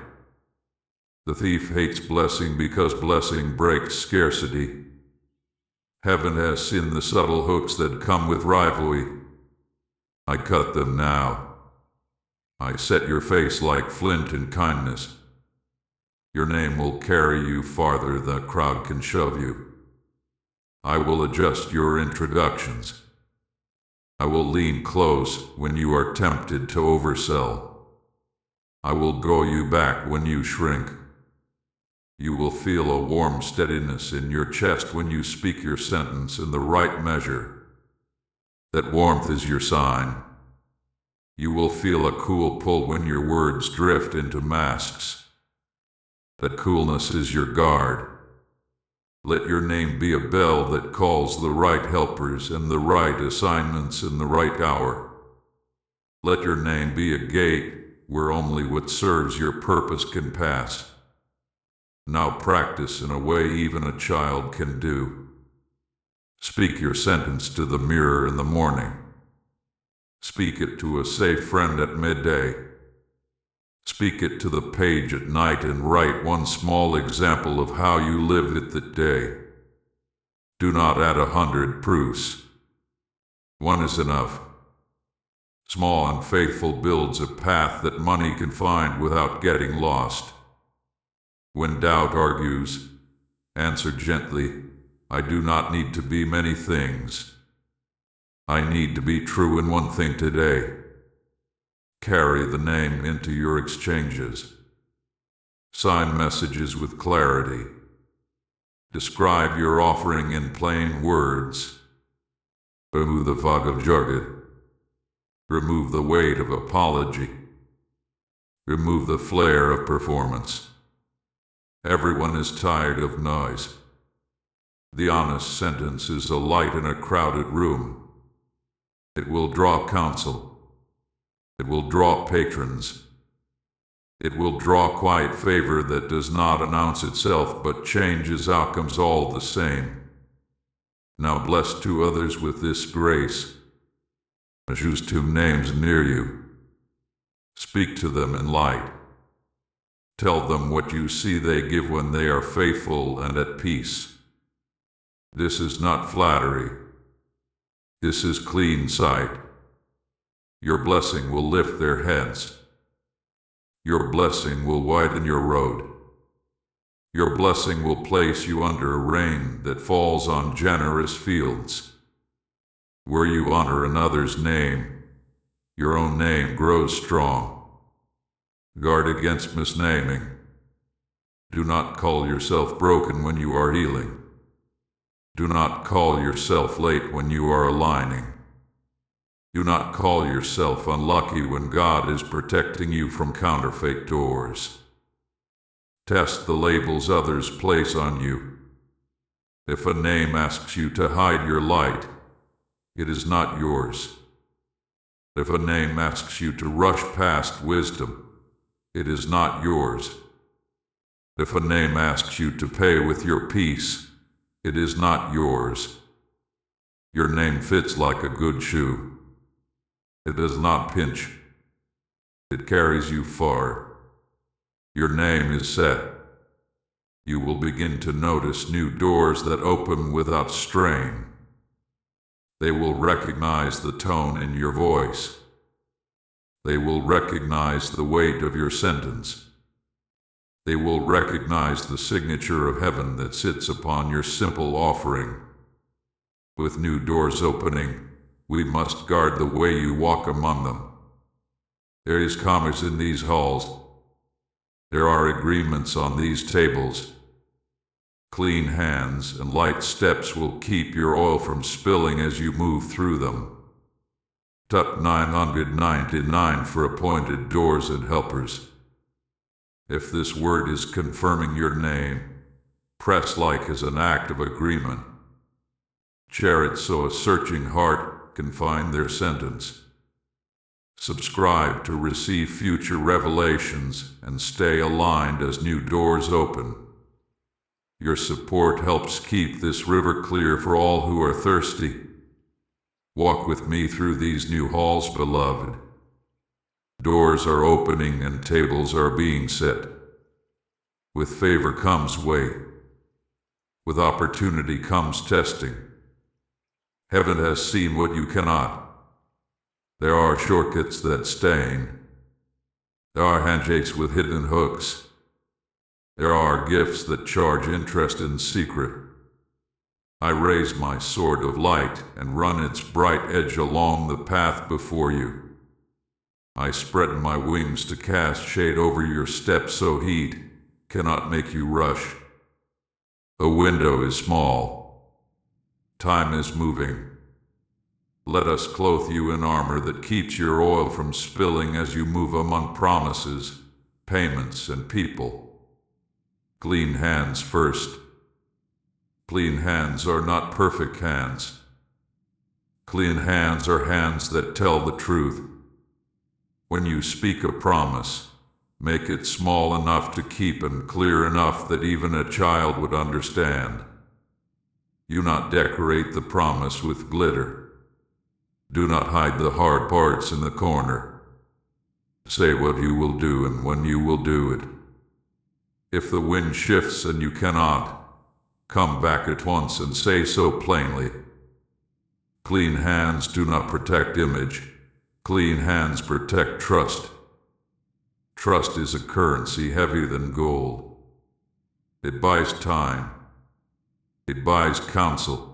The thief hates blessing because blessing breaks scarcity. Heaven has seen the subtle hooks that come with rivalry. I cut them now. I set your face like flint in kindness. Your name will carry you farther than a crowd can shove you. I will adjust your introductions. I will lean close when you are tempted to oversell. I will grow you back when you shrink. You will feel a warm steadiness in your chest when you speak your sentence in the right measure. That warmth is your sign. You will feel a cool pull when your words drift into masks. That coolness is your guard. Let your name be a bell that calls the right helpers and the right assignments in the right hour. Let your name be a gate where only what serves your purpose can pass. Now practice in a way even a child can do. Speak your sentence to the mirror in the morning. Speak it to a safe friend at midday. Speak it to the page at night and write one small example of how you lived it that day. Do not add 100 proofs. One is enough. Small and faithful builds a path that money can find without getting lost. When doubt argues, answer gently, I do not need to be many things. I need to be true in one thing today. Carry the name into your exchanges. Sign messages with clarity. Describe your offering in plain words. Remove the fog of jargon. Remove the weight of apology. Remove the flare of performance. Everyone is tired of noise. The honest sentence is a light in a crowded room. It will draw counsel. It will draw patrons. It will draw quiet favor that does not announce itself but changes outcomes all the same. Now bless two others with this grace. Choose two names near you. Speak to them in light. Tell them what you see they give when they are faithful and at peace. This is not flattery. This is clean sight. Your blessing will lift their heads. Your blessing will widen your road. Your blessing will place you under a rain that falls on generous fields. Where you honor another's name, your own name grows strong. Guard against misnaming. Do not call yourself broken when you are healing. Do not call yourself late when you are aligning. Do not call yourself unlucky when God is protecting you from counterfeit doors. Test the labels others place on you. If a name asks you to hide your light, it is not yours. If a name asks you to rush past wisdom, it is not yours. If a name asks you to pay with your peace, it is not yours. Your name fits like a good shoe. It does not pinch. It carries you far. Your name is set. You will begin to notice new doors that open without strain. They will recognize the tone in your voice. They will recognize the weight of your sentence. They will recognize the signature of heaven that sits upon your simple offering. With new doors opening, we must guard the way you walk among them. There is commerce in these halls. There are agreements on these tables. Clean hands and light steps will keep your oil from spilling as you move through them. Tut 999 for appointed doors and helpers. If this word is confirming your name, press like as an act of agreement. Share it so a searching heart can find their sentence. Subscribe to receive future revelations and stay aligned as new doors open. Your support helps keep this river clear for all who are thirsty. Walk with me through these new halls, beloved. Doors are opening and tables are being set. With favor comes weight. With opportunity comes testing. Heaven has seen what you cannot. There are shortcuts that stain. There are handshakes with hidden hooks. There are gifts that charge interest in secret. I raise my sword of light and run its bright edge along the path before you. I spread my wings to cast shade over your steps so heat cannot make you rush. The window is small. Time is moving. Let us clothe you in armor that keeps your oil from spilling as you move among promises, payments, and people. Clean hands first. Clean hands are not perfect hands. Clean hands are hands that tell the truth. When you speak a promise, make it small enough to keep and clear enough that even a child would understand. Do not decorate the promise with glitter. Do not hide the hard parts in the corner. Say what you will do and when you will do it. If the wind shifts and you cannot, come back at once and say so plainly. Clean hands do not protect image. Clean hands protect trust. Trust is a currency heavier than gold. It buys time. It buys counsel.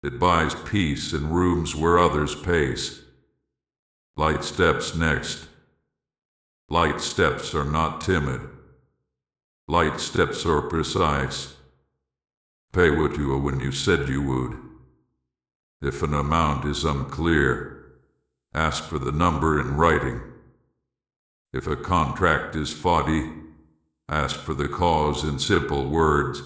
It buys peace in rooms where others pace. Light steps next. Light steps are not timid. Light steps are precise. Pay what you owe when you said you would. If an amount is unclear, ask for the number in writing. If a contract is faulty, ask for the cause in simple words.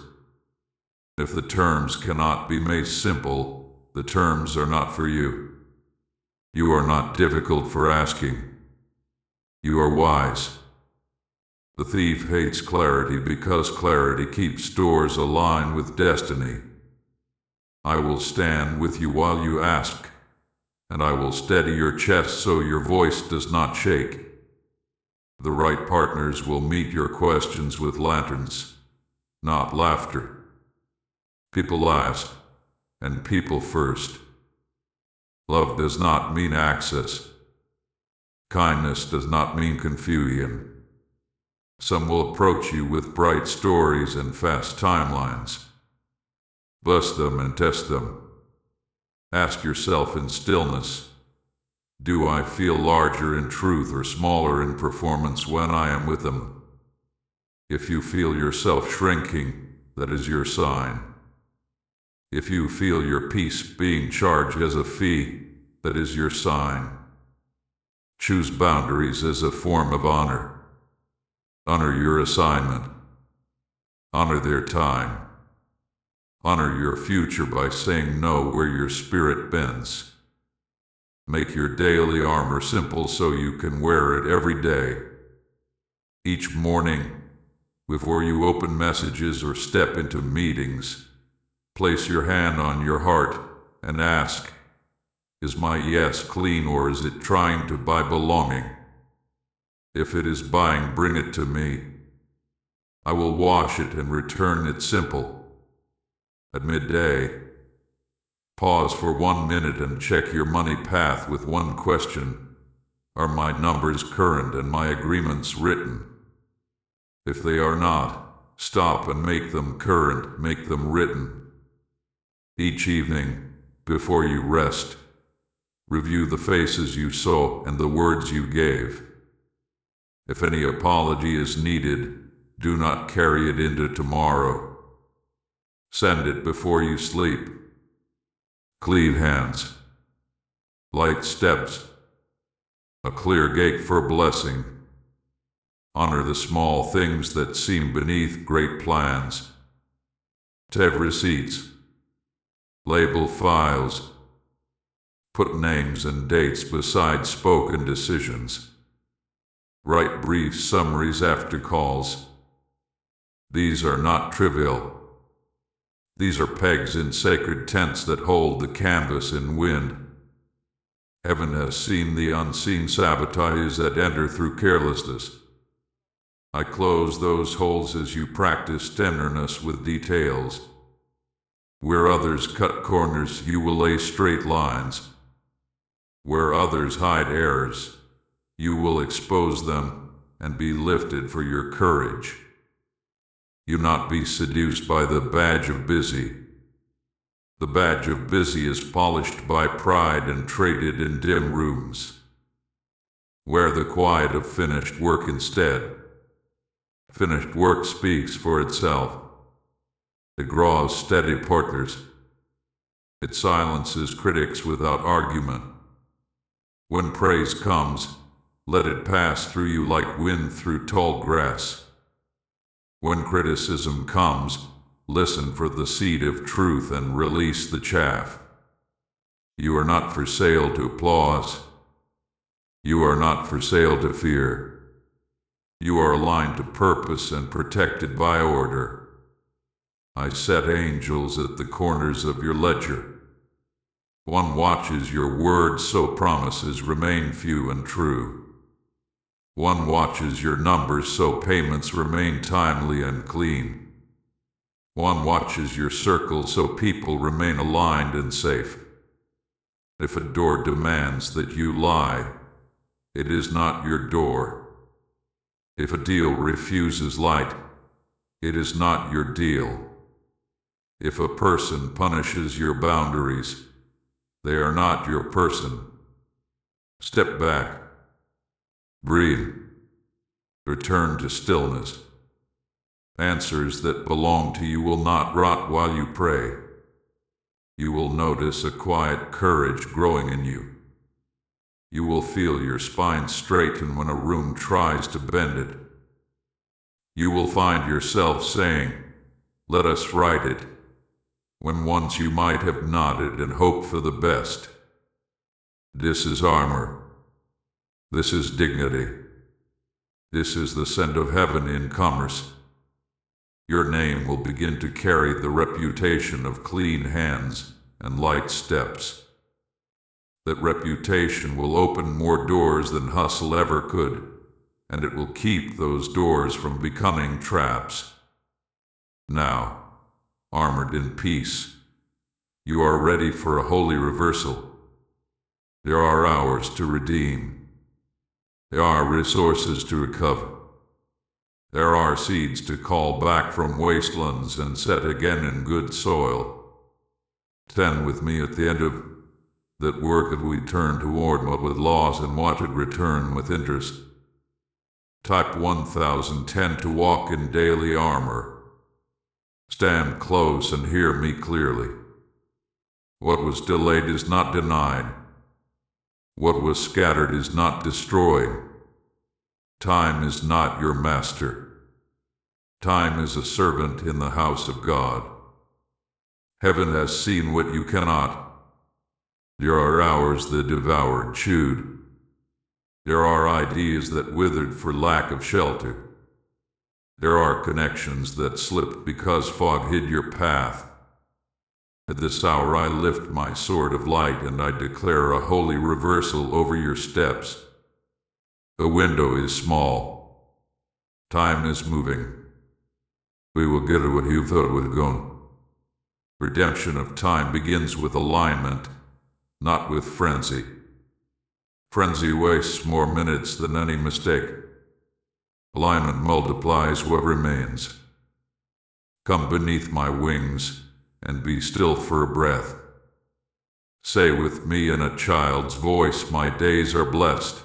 If the terms cannot be made simple, the terms are not for you. You are not difficult for asking. You are wise. The thief hates clarity because clarity keeps doors aligned with destiny. I will stand with you while you ask, and I will steady your chest so your voice does not shake. The right partners will meet your questions with lanterns, not laughter. People last, and people first. Love does not mean access. Kindness does not mean confusion. Some will approach you with bright stories and fast timelines. Bust them and test them. Ask yourself in stillness, do I feel larger in truth or smaller in performance when I am with them? If you feel yourself shrinking, that is your sign. If you feel your peace being charged as a fee, that is your sign. Choose boundaries as a form of honor. Honor your assignment. Honor their time. Honor your future by saying no where your spirit bends. Make your daily armor simple so you can wear it every day. Each morning, before you open messages or step into meetings, place your hand on your heart and ask, is my yes clean or is it trying to buy belonging? If it is buying, bring it to me. I will wash it and return it simple. At midday, pause for 1 minute and check your money path with one question. Are my numbers current and my agreements written? If they are not, stop and make them current, make them written. Each evening, before you rest, review the faces you saw and the words you gave. If any apology is needed, do not carry it into tomorrow. Send it before you sleep. Clean hands. Light steps. A clear gate for blessing. Honor the small things that seem beneath great plans. Take receipts. Label files. Put names and dates beside spoken decisions. Write brief summaries after calls. These are not trivial. These are pegs in sacred tents that hold the canvas in wind. Heaven has seen the unseen sabotages that enter through carelessness. I close those holes as you practice tenderness with details. Where others cut corners, you will lay straight lines. Where others hide errors, you will expose them and be lifted for your courage. You not be seduced by the badge of busy. The badge of busy is polished by pride and traded in dim rooms. Wear the quiet of finished work instead. Finished work speaks for itself. It draws steady partners. It silences critics without argument. When praise comes, let it pass through you like wind through tall grass. When criticism comes, listen for the seed of truth and release the chaff. You are not for sale to applause. You are not for sale to fear. You are aligned to purpose and protected by order. I set angels at the corners of your ledger. One watches your words so promises remain few and true. One watches your numbers so payments remain timely and clean. One watches your circle so people remain aligned and safe. If a door demands that you lie, it is not your door. If a deal refuses light, it is not your deal. If a person punishes your boundaries, they are not your person. Step back. Breathe. Return to stillness. Answers that belong to you will not rot while you pray. You will notice a quiet courage growing in you. You will feel your spine straighten when a room tries to bend it. You will find yourself saying, "Let us write it," when once you might have nodded and hoped for the best. This is armor. This is dignity. This is the scent of heaven in commerce. Your name will begin to carry the reputation of clean hands and light steps. That reputation will open more doors than hustle ever could, and it will keep those doors from becoming traps. Now, armored in peace, you are ready for a holy reversal. There are hours to redeem. There are resources to recover. There are seeds to call back from wastelands and set again in good soil. Tend with me at the end of that work that we turn toward what with loss and what would return with interest. Type 1010 to walk in daily armor. Stand close and hear me clearly. What was delayed is not denied. What was scattered is not destroyed. Time is not your master. Time is a servant in the house of God. Heaven has seen what you cannot. There are hours that devoured, chewed. There are ideas that withered for lack of shelter. There are connections that slipped because fog hid your path. At this hour I lift my sword of light and I declare a holy reversal over your steps. The window is small. Time is moving. We will get at what you thought would go. Redemption of time begins with alignment, not with frenzy. Frenzy wastes more minutes than any mistake. Alignment multiplies what remains. Come beneath my wings and be still for a breath. Say with me in a child's voice, my days are blessed.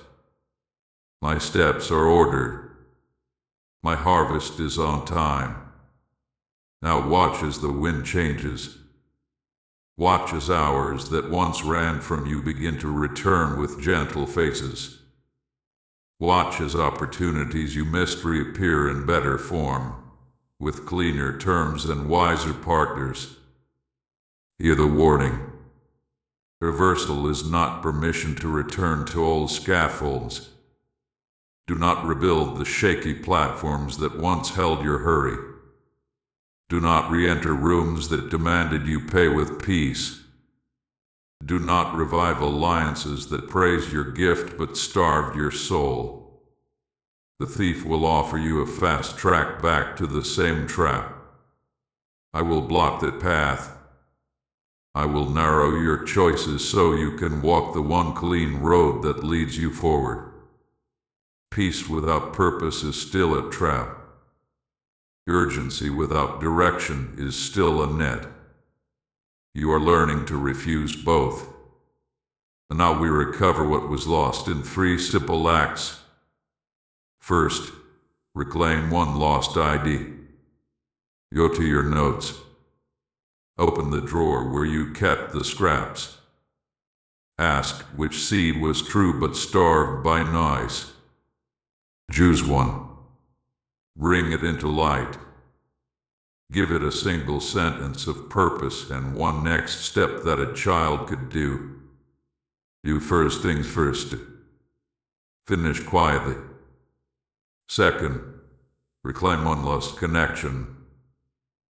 My steps are ordered. My harvest is on time. Now watch as the wind changes. Watch as hours that once ran from you begin to return with gentle faces. Watch as opportunities you missed reappear in better form, with cleaner terms and wiser partners. Hear the warning. Reversal is not permission to return to old scaffolds. Do not rebuild the shaky platforms that once held your hurry. Do not re-enter rooms that demanded you pay with peace. Do not revive alliances that praised your gift but starved your soul. The thief will offer you a fast track back to the same trap. I will block that path. I will narrow your choices so you can walk the one clean road that leads you forward. Peace without purpose is still a trap. Urgency without direction is still a net. You are learning to refuse both. And now we recover what was lost in 3 simple acts. First, reclaim one lost ID. Go to your notes. Open the drawer where you kept the scraps. Ask which seed was true but starved by noise. Choose one. Bring it into light. Give it a single sentence of purpose and one next step that a child could do. Do first things first. Finish quietly. Second, reclaim one lost connection.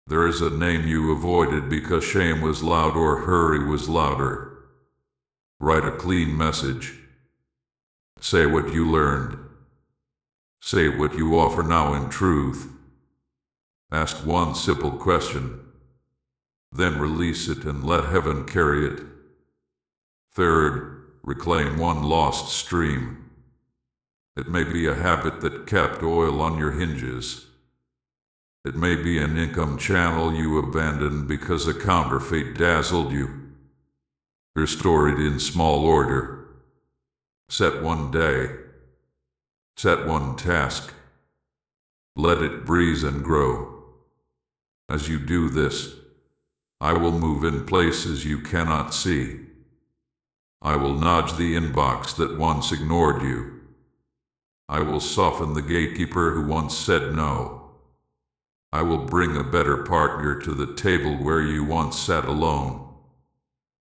There is a name you avoided because shame was loud or hurry was louder. Write a clean message. Say what you learned. Say what you offer now in truth. Ask one simple question. Then release it and let heaven carry it. Third, reclaim one lost stream. It may be a habit that kept oil on your hinges. It may be an income channel you abandoned because a counterfeit dazzled you. Restore it in small order. Set one day. Set one task. Let it breathe and grow. As you do this, I will move in places you cannot see. I will nudge the inbox that once ignored you. I will soften the gatekeeper who once said no. I will bring a better partner to the table where you once sat alone.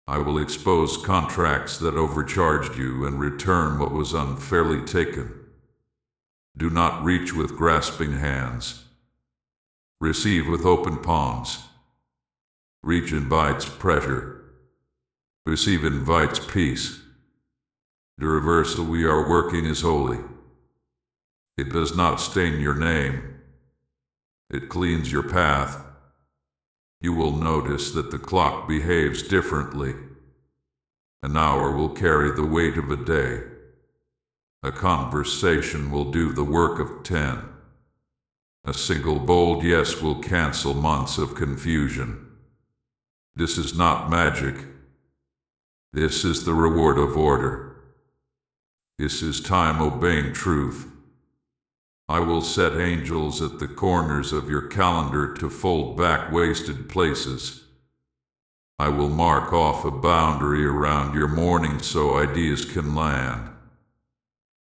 I will expose contracts that overcharged you and return what was unfairly taken. Do not reach with grasping hands. Receive with open palms. Reach invites pressure. Receive invites peace. The reversal we are working is holy. It does not stain your name. It cleans your path. You will notice that the clock behaves differently. An hour will carry the weight of a day. A conversation will do the work of 10. A single bold yes will cancel months of confusion. This is not magic. This is the reward of order. This is time obeying truth. I will set angels at the corners of your calendar to fold back wasted places. I will mark off a boundary around your morning so ideas can land.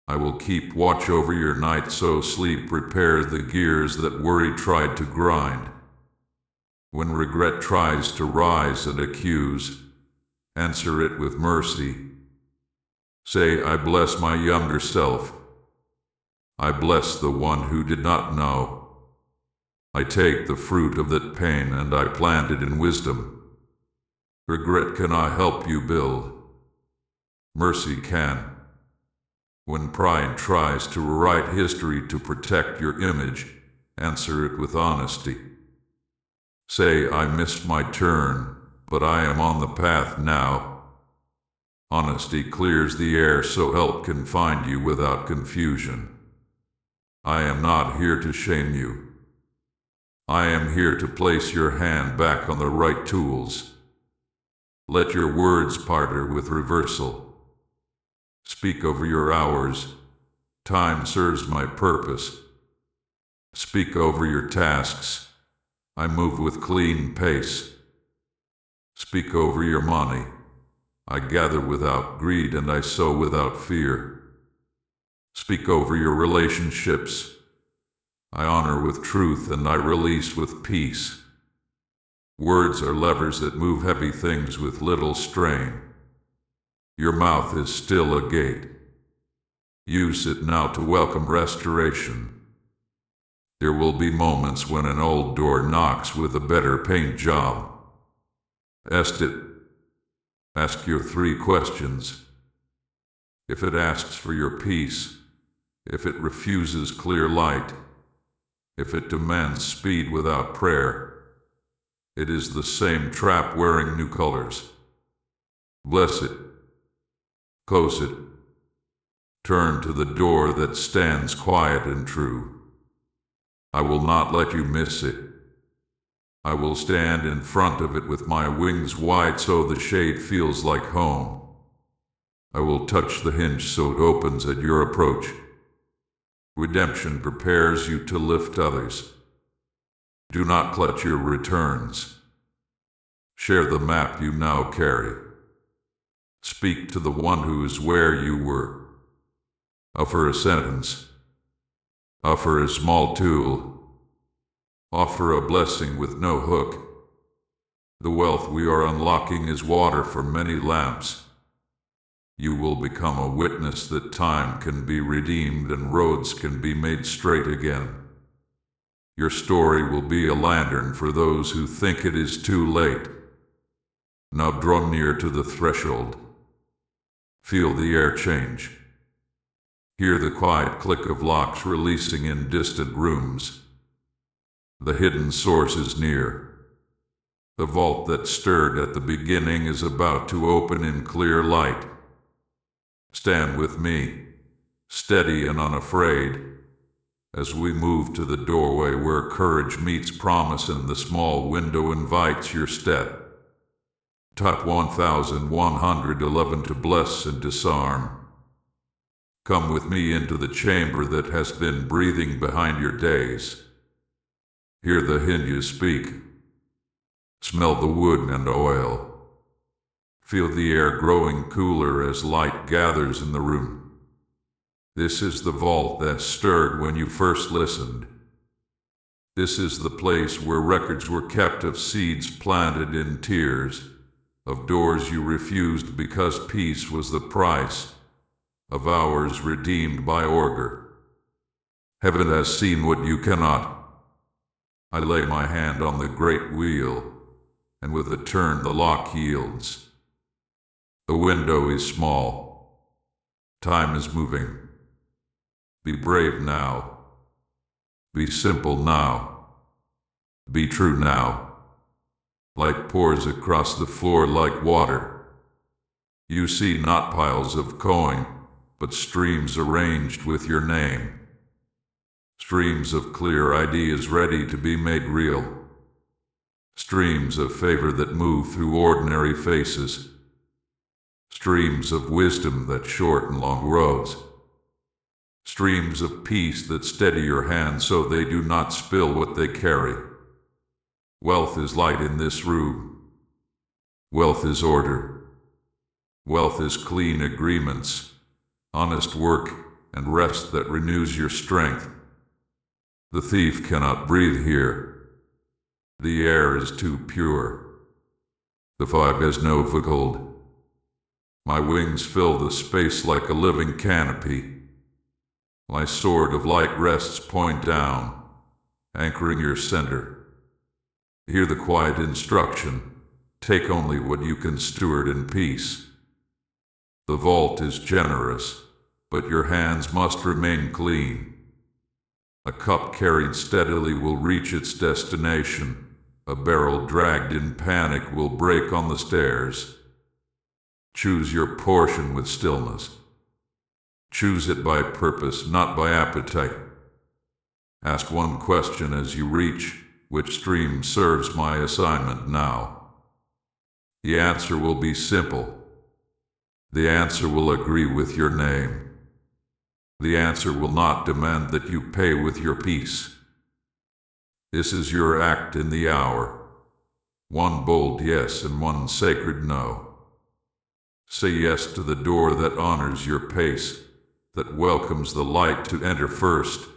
I will keep watch over your night so sleep repairs the gears that worry tried to grind. When regret tries to rise and accuse, answer it with mercy. Say, I bless my younger self. I bless the one who did not know. I take the fruit of that pain and I plant it in wisdom. Regret cannot help you build. Mercy can. When pride tries to rewrite history to protect your image, answer it with honesty. Say, I missed my turn, but I am on the path now. Honesty clears the air so help can find you without confusion. I am not here to shame you. I am here to place your hand back on the right tools. Let your words partner with reversal. Speak over your hours. Time serves my purpose. Speak over your tasks. I move with clean pace. Speak over your money. I gather without greed and I sow without fear. Speak over your relationships. I honor with truth and I release with peace. Words are levers that move heavy things with little strain. Your mouth is still a gate. Use it now to welcome restoration. There will be moments when an old door knocks with a better paint job. Ask it. Ask your 3 questions. If it asks for your peace, if it refuses clear light, if it demands speed without prayer, it is the same trap wearing new colors. Bless it. Close it. Turn to the door that stands quiet and true. I will not let you miss it. I will stand in front of it with my wings wide so the shade feels like home. I will touch the hinge so it opens at your approach. Redemption prepares you to lift others. Do not clutch your returns. Share the map you now carry. Speak to the one who is where you were. Offer a sentence. Offer a small tool. Offer a blessing with no hook. The wealth we are unlocking is water for many lamps. You will become a witness that time can be redeemed and roads can be made straight again. Your story will be a lantern for those who think it is too late. Now draw near to the threshold. Feel the air change. Hear the quiet click of locks releasing in distant rooms. The hidden source is near. The vault that stirred at the beginning is about to open in clear light. Stand with me, steady and unafraid, as we move to the doorway where courage meets promise and the small window invites your step. Type 1111 to bless and disarm. Come with me into the chamber that has been breathing behind your days. Hear the hinges speak. Smell the wood and oil. Feel the air growing cooler as light gathers in the room. This is the vault that stirred when you first listened. This is the place where records were kept of seeds planted in tears, of doors you refused because peace was the price, of hours redeemed by order. Heaven has seen what you cannot. I lay my hand on the great wheel, and with a turn the lock yields. The window is small. Time is moving. Be brave now. Be simple now. Be true now. Light pours across the floor like water. You see not piles of coin, but streams arranged with your name. Streams of clear ideas ready to be made real. Streams of favor that move through ordinary faces. Streams of wisdom that shorten long roads. Streams of peace that steady your hands so they do not spill what they carry. Wealth is light in this room. Wealth is order. Wealth is clean agreements, honest work, and rest that renews your strength. The thief cannot breathe here. The air is too pure. The fog has no foothold. My wings fill the space like a living canopy. My sword of light rests point down, anchoring your center. Hear the quiet instruction. Take only what you can steward in peace. The vault is generous, but your hands must remain clean. A cup carried steadily will reach its destination. A barrel dragged in panic will break on the stairs. Choose your portion with stillness. Choose it by purpose, not by appetite. Ask one question as you reach, which stream serves my assignment now? The answer will be simple. The answer will agree with your name. The answer will not demand that you pay with your peace. This is your act in the hour. One bold yes and one sacred no. Say yes to the door that honors your pace, that welcomes the light to enter first,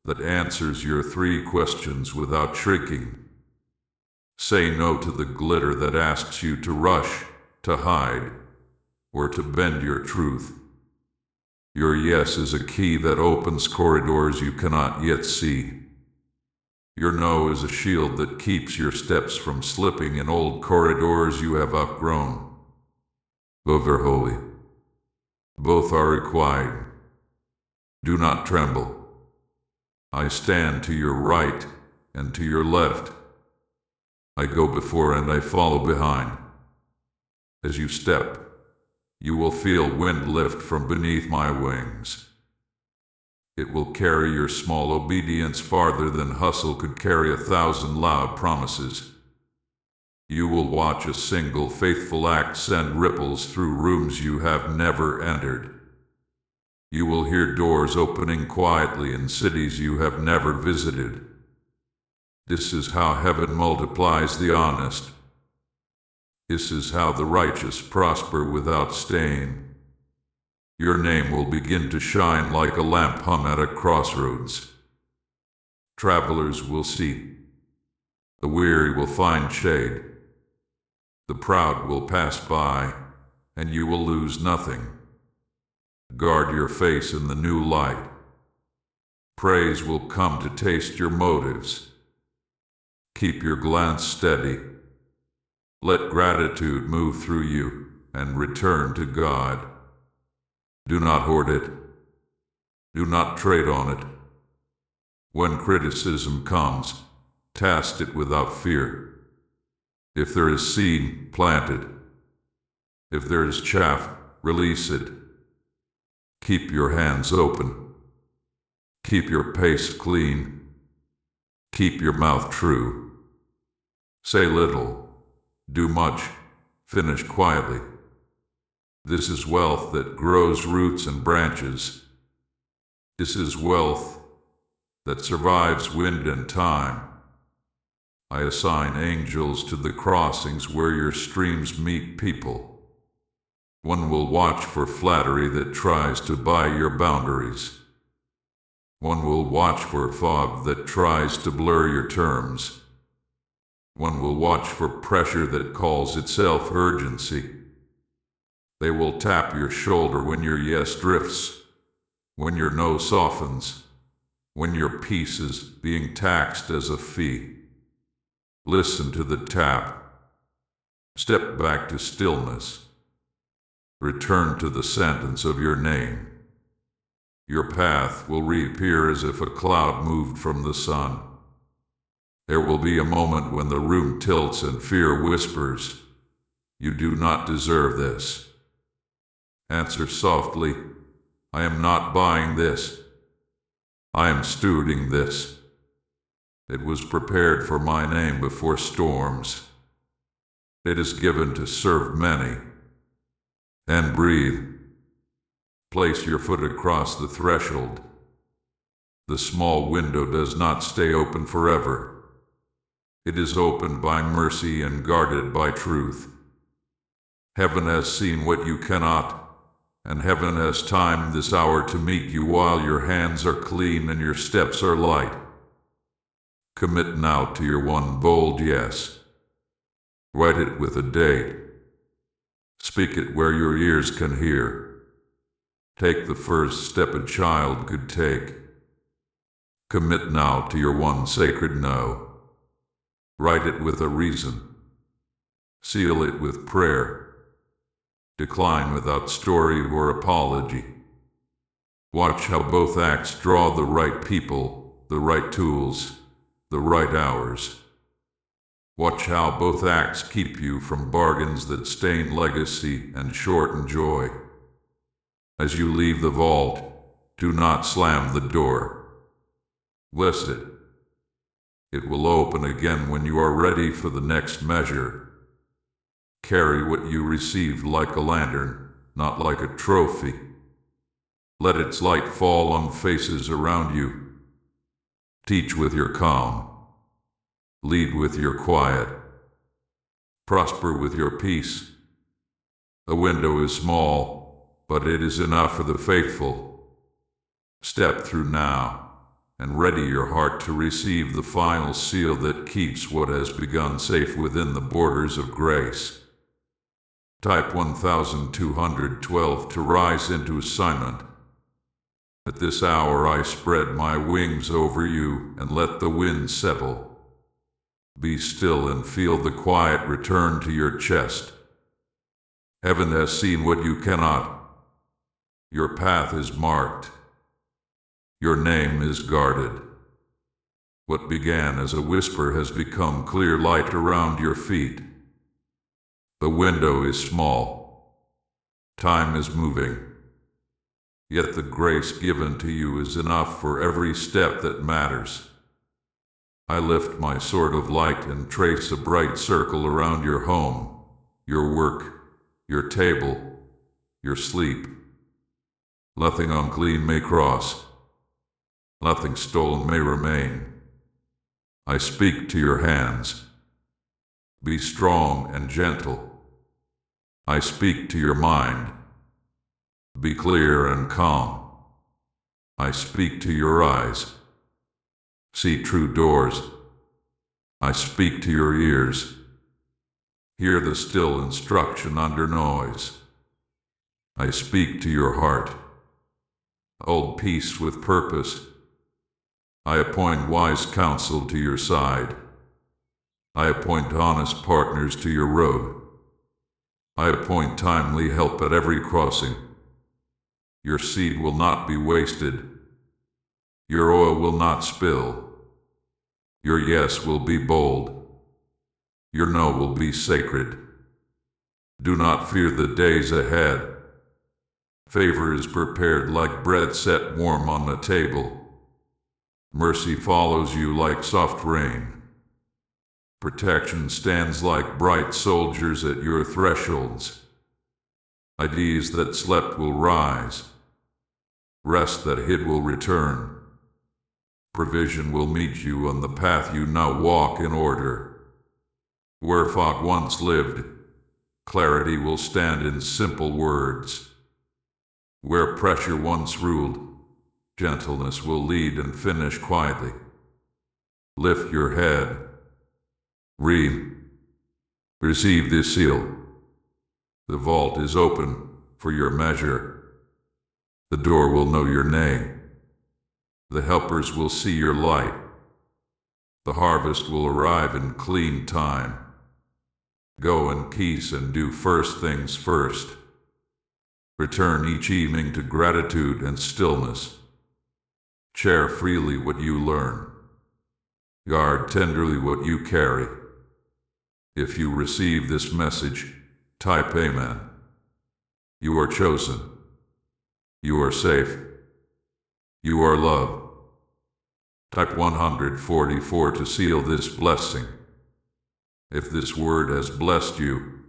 that answers your 3 questions without shrinking. Say no to the glitter that asks you to rush, to hide, or to bend your truth. Your yes is a key that opens corridors you cannot yet see. Your no is a shield that keeps your steps from slipping in old corridors you have outgrown. Both are holy. Both are required. Do not tremble. I stand to your right and to your left. I go before and I follow behind. As you step, you will feel wind lift from beneath my wings. It will carry your small obedience farther than hustle could carry 1,000 loud promises. You will watch a single faithful act send ripples through rooms you have never entered. You will hear doors opening quietly in cities you have never visited. This is how heaven multiplies the honest. This is how the righteous prosper without stain. Your name will begin to shine like a lamp hung at a crossroads. Travelers will see. The weary will find shade. The proud will pass by, and you will lose nothing. Guard your face in the new light. Praise will come to taste your motives. Keep your glance steady. Let gratitude move through you and return to God. Do not hoard it. Do not trade on it. When criticism comes, cast it without fear. If there is seed, plant it. If there is chaff, release it. Keep your hands open. Keep your pace clean. Keep your mouth true. Say little, do much, finish quietly. This is wealth that grows roots and branches. This is wealth that survives wind and time. I assign angels to the crossings where your streams meet people. One will watch for flattery that tries to buy your boundaries. One will watch for fog that tries to blur your terms. One will watch for pressure that calls itself urgency. They will tap your shoulder when your yes drifts, when your no softens, when your peace is being taxed as a fee. Listen to the tap. Step back to stillness. Return to the sentence of your name. Your path will reappear as if a cloud moved from the sun. There will be a moment when the room tilts and fear whispers, "You do not deserve this." Answer softly, "I am not buying this. I am stewarding this. It was prepared for my name before storms. It is given to serve many." And breathe. Place your foot across the threshold. The small window does not stay open forever. It is opened by mercy and guarded by truth. Heaven has seen what you cannot, and heaven has timed this hour to meet you while your hands are clean and your steps are light. Commit now to your one bold yes. Write it with a date. Speak it where your ears can hear. Take the first step a child could take. Commit now to your one sacred no. Write it with a reason. Seal it with prayer. Decline without story or apology. Watch how both acts draw the right people, the right tools, the right hours. Watch how both acts keep you from bargains that stain legacy and shorten joy. As you leave the vault, do not slam the door. Bless it. It will open again when you are ready for the next measure. Carry what you received like a lantern, not like a trophy. Let its light fall on faces around you. Teach with your calm. Lead with your quiet. Prosper with your peace. The window is small, but it is enough for the faithful. Step through now, and ready your heart to receive the final seal that keeps what has begun safe within the borders of grace. Type 1212 to rise into assignment. At this hour I spread my wings over you and let the wind settle. Be still and feel the quiet return to your chest. Heaven has seen what you cannot. Your path is marked. Your name is guarded. What began as a whisper has become clear light around your feet. The window is small. Time is moving. Yet the grace given to you is enough for every step that matters. I lift my sword of light and trace a bright circle around your home, your work, your table, your sleep. Nothing unclean may cross. Nothing stolen may remain. I speak to your hands. Be strong and gentle. I speak to your mind. Be clear and calm. I speak to your eyes. See true doors. I speak to your ears. Hear the still instruction under noise. I speak to your heart. Hold peace with purpose. I appoint wise counsel to your side. I appoint honest partners to your road. I appoint timely help at every crossing. Your seed will not be wasted. Your oil will not spill. Your yes will be bold. Your no will be sacred. Do not fear the days ahead. Favor is prepared like bread set warm on the table. Mercy follows you like soft rain. Protection stands like bright soldiers at your thresholds. Ideas that slept will rise. Rest that hid will return. Provision will meet you on the path you now walk in order. Where fog once lived, clarity will stand in simple words. Where pressure once ruled, gentleness will lead and finish quietly. Lift your head. Receive this seal. The vault is open for your measure. The door will know your name. The helpers will see your light. The harvest will arrive in clean time. Go in peace and do first things first. Return each evening to gratitude and stillness. Share freely what you learn. Guard tenderly what you carry. If you receive this message, type Amen. You are chosen. You are safe. You are loved. Type 144 to seal this blessing. If this word has blessed you,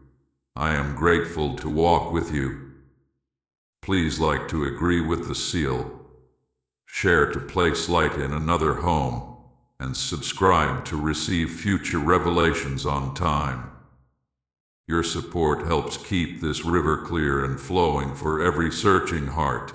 I am grateful to walk with you. Please like to agree with the seal, share to place light in another home, and subscribe to receive future revelations on time. Your support helps keep this river clear and flowing for every searching heart.